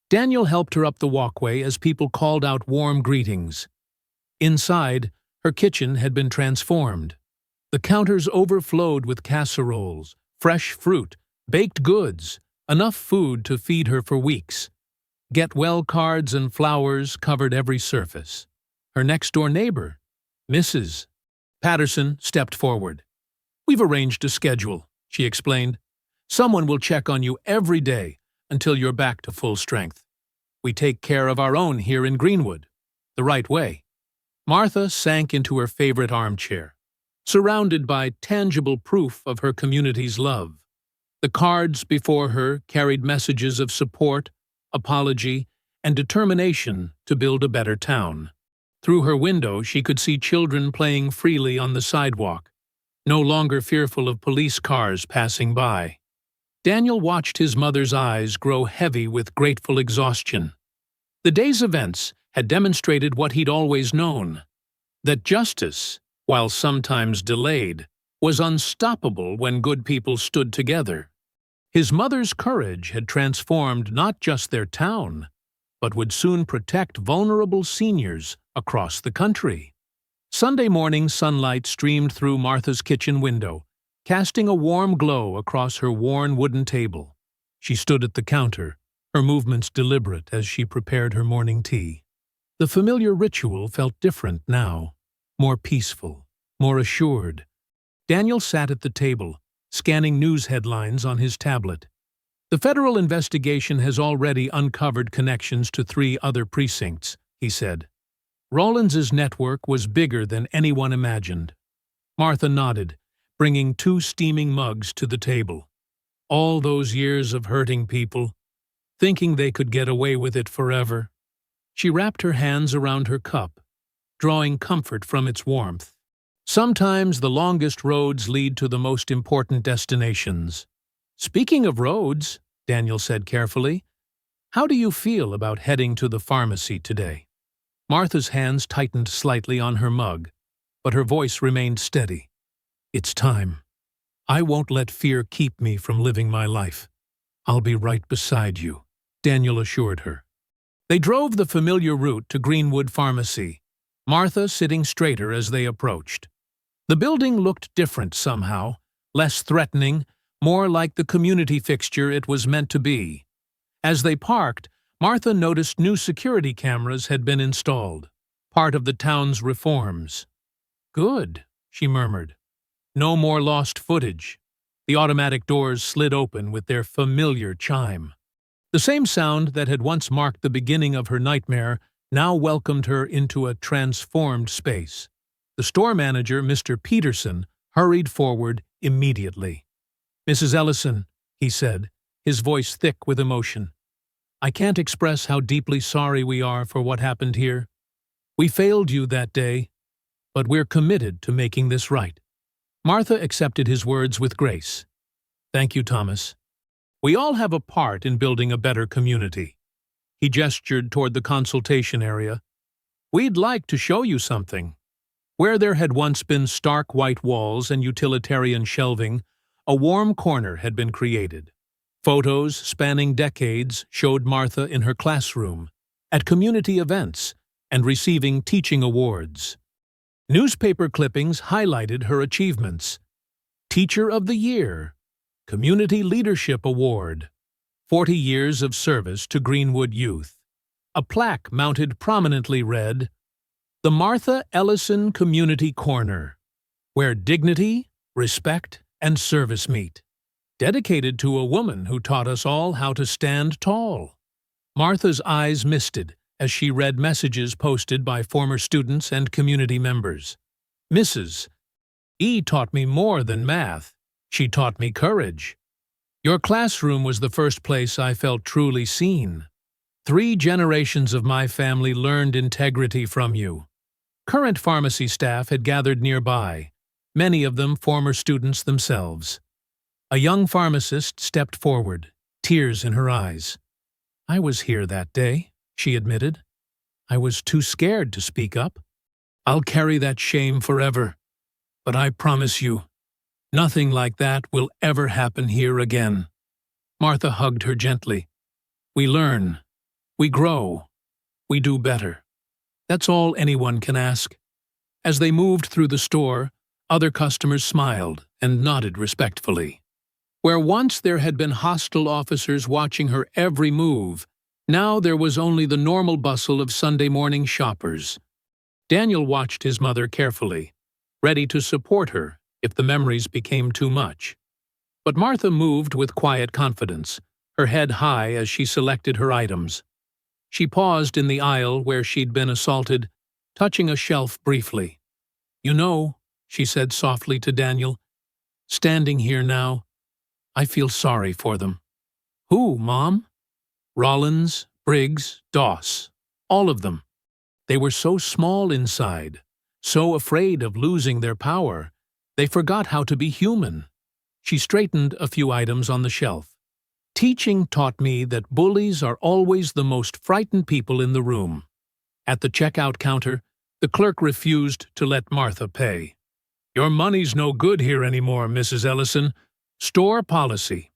Daniel helped her up the walkway as people called out warm greetings. Inside, her kitchen had been transformed. The counters overflowed with casseroles, fresh fruit, baked goods, enough food to feed her for weeks. Get well cards and flowers covered every surface. Her next-door neighbor, Mrs. Patterson, stepped forward. "We've arranged a schedule," she explained. "Someone will check on you every day until you're back to full strength. We take care of our own here in Greenwood, the right way." Martha sank into her favorite armchair, surrounded by tangible proof of her community's love. The cards before her carried messages of support, apology, and determination to build a better town. Through her window, she could see children playing freely on the sidewalk, no longer fearful of police cars passing by. Daniel watched his mother's eyes grow heavy with grateful exhaustion. The day's events had demonstrated what he'd always known, that justice, while sometimes delayed, was unstoppable when good people stood together. His mother's courage had transformed not just their town, but would soon protect vulnerable seniors across the country. Sunday morning sunlight streamed through Martha's kitchen window, casting a warm glow across her worn wooden table. She stood at the counter, her movements deliberate as she prepared her morning tea. The familiar ritual felt different now, more peaceful, more assured. Daniel sat at the table, scanning news headlines on his tablet. "The federal investigation has already uncovered connections to 3 other precincts," he said. Rawlins's network was bigger than anyone imagined. Martha nodded, bringing 2 steaming mugs to the table. All those years of hurting people, thinking they could get away with it forever. She wrapped her hands around her cup, drawing comfort from its warmth. Sometimes the longest roads lead to the most important destinations. "Speaking of roads," Daniel said carefully, "how do you feel about heading to the pharmacy today?" Martha's hands tightened slightly on her mug, but her voice remained steady. "It's time. I won't let fear keep me from living my life. I'll be right beside you," Daniel assured her. They drove the familiar route to Greenwood Pharmacy, Martha sitting straighter as they approached. The building looked different somehow, less threatening, more like the community fixture it was meant to be. As they parked, Martha noticed new security cameras had been installed, part of the town's reforms. "Good," she murmured. "No more lost footage." The automatic doors slid open with their familiar chime. The same sound that had once marked the beginning of her nightmare now welcomed her into a transformed space. The store manager, Mr. Peterson, hurried forward immediately. "Mrs. Ellison," he said, his voice thick with emotion, "I can't express how deeply sorry we are for what happened here. We failed you that day, but we're committed to making this right." Martha accepted his words with grace. "Thank you, Thomas. We all have a part in building a better community." He gestured toward the consultation area. "We'd like to show you something." Where there had once been stark white walls and utilitarian shelving, a warm corner had been created. Photos spanning decades showed Martha in her classroom, at community events, and receiving teaching awards. Newspaper clippings highlighted her achievements. Teacher of the Year, Community Leadership Award, 40 years of service to Greenwood youth. A plaque mounted prominently read, "The Martha Ellison Community Corner, where dignity, respect, and service meet. Dedicated to a woman who taught us all how to stand tall." Martha's eyes misted as she read messages posted by former students and community members. "Mrs. E taught me more than math. She taught me courage. Your classroom was the first place I felt truly seen. 3 generations of my family learned integrity from you." Current pharmacy staff had gathered nearby, many of them former students themselves. A young pharmacist stepped forward, tears in her eyes. "I was here that day," she admitted. "I was too scared to speak up. I'll carry that shame forever. But I promise you, nothing like that will ever happen here again." Martha hugged her gently. We learn. We grow. We do better. That's all anyone can ask. As they moved through the store, other customers smiled and nodded respectfully. Where once there had been hostile officers watching her every move, now there was only the normal bustle of Sunday morning shoppers. Daniel watched his mother carefully, ready to support her if the memories became too much. But Martha moved with quiet confidence, her head high as she selected her items. She paused in the aisle where she'd been assaulted, touching a shelf briefly. You know, she said softly to Daniel, standing here now, I feel sorry for them. Who, Mom? Rollins, Briggs, Doss, all of them. They were so small inside, so afraid of losing their power, they forgot how to be human. She straightened a few items on the shelf. Teaching taught me that bullies are always the most frightened people in the room. At the checkout counter, the clerk refused to let Martha pay. Your money's no good here anymore, Mrs. Ellison. Store policy.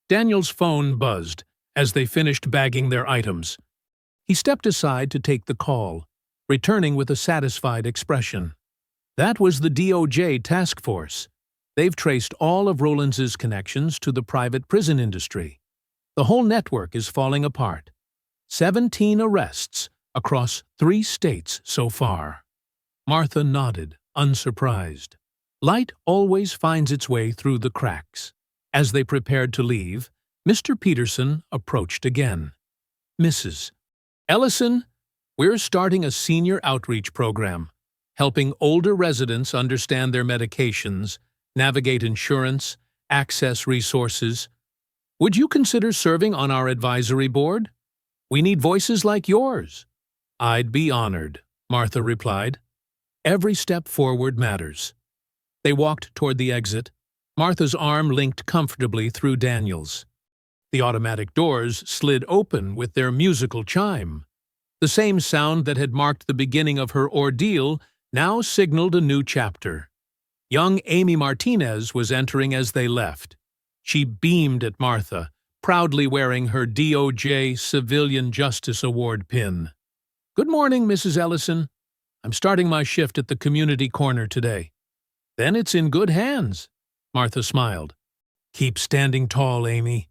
Daniel's phone buzzed as they finished bagging their items. He stepped aside to take the call, returning with a satisfied expression. That was the DOJ task force. They've traced all of Rollins' connections to the private prison industry. The whole network is falling apart. 17 arrests across 3 states so far. Martha nodded, unsurprised. Light always finds its way through the cracks. As they prepared to leave, Mr. Peterson approached again. Mrs. Ellison, we're starting a senior outreach program, helping older residents understand their medications, navigate insurance, access resources. Would you consider serving on our advisory board? We need voices like yours. I'd be honored, Martha replied. Every step forward matters. They walked toward the exit, Martha's arm linked comfortably through Daniel's. The automatic doors slid open with their musical chime. The same sound that had marked the beginning of her ordeal now signaled a new chapter. Young Amy Martinez was entering as they left. She beamed at Martha, proudly wearing her DOJ Civilian Justice Award pin. Good morning, Mrs. Ellison. I'm starting my shift at the community corner today. Then it's in good hands, Martha smiled. Keep standing tall, Amy.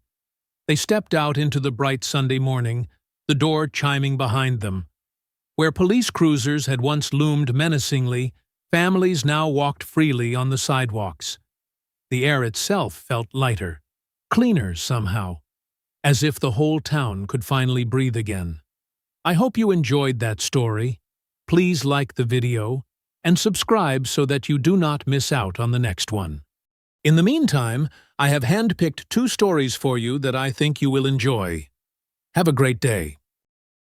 They stepped out into the bright Sunday morning, the door chiming behind them. Where police cruisers had once loomed menacingly, families now walked freely on the sidewalks. The air itself felt lighter, cleaner somehow, as if the whole town could finally breathe again. I hope you enjoyed that story. Please like the video and subscribe so that you do not miss out on the next one. In the meantime, I have handpicked 2 stories for you that I think you will enjoy. Have a great day.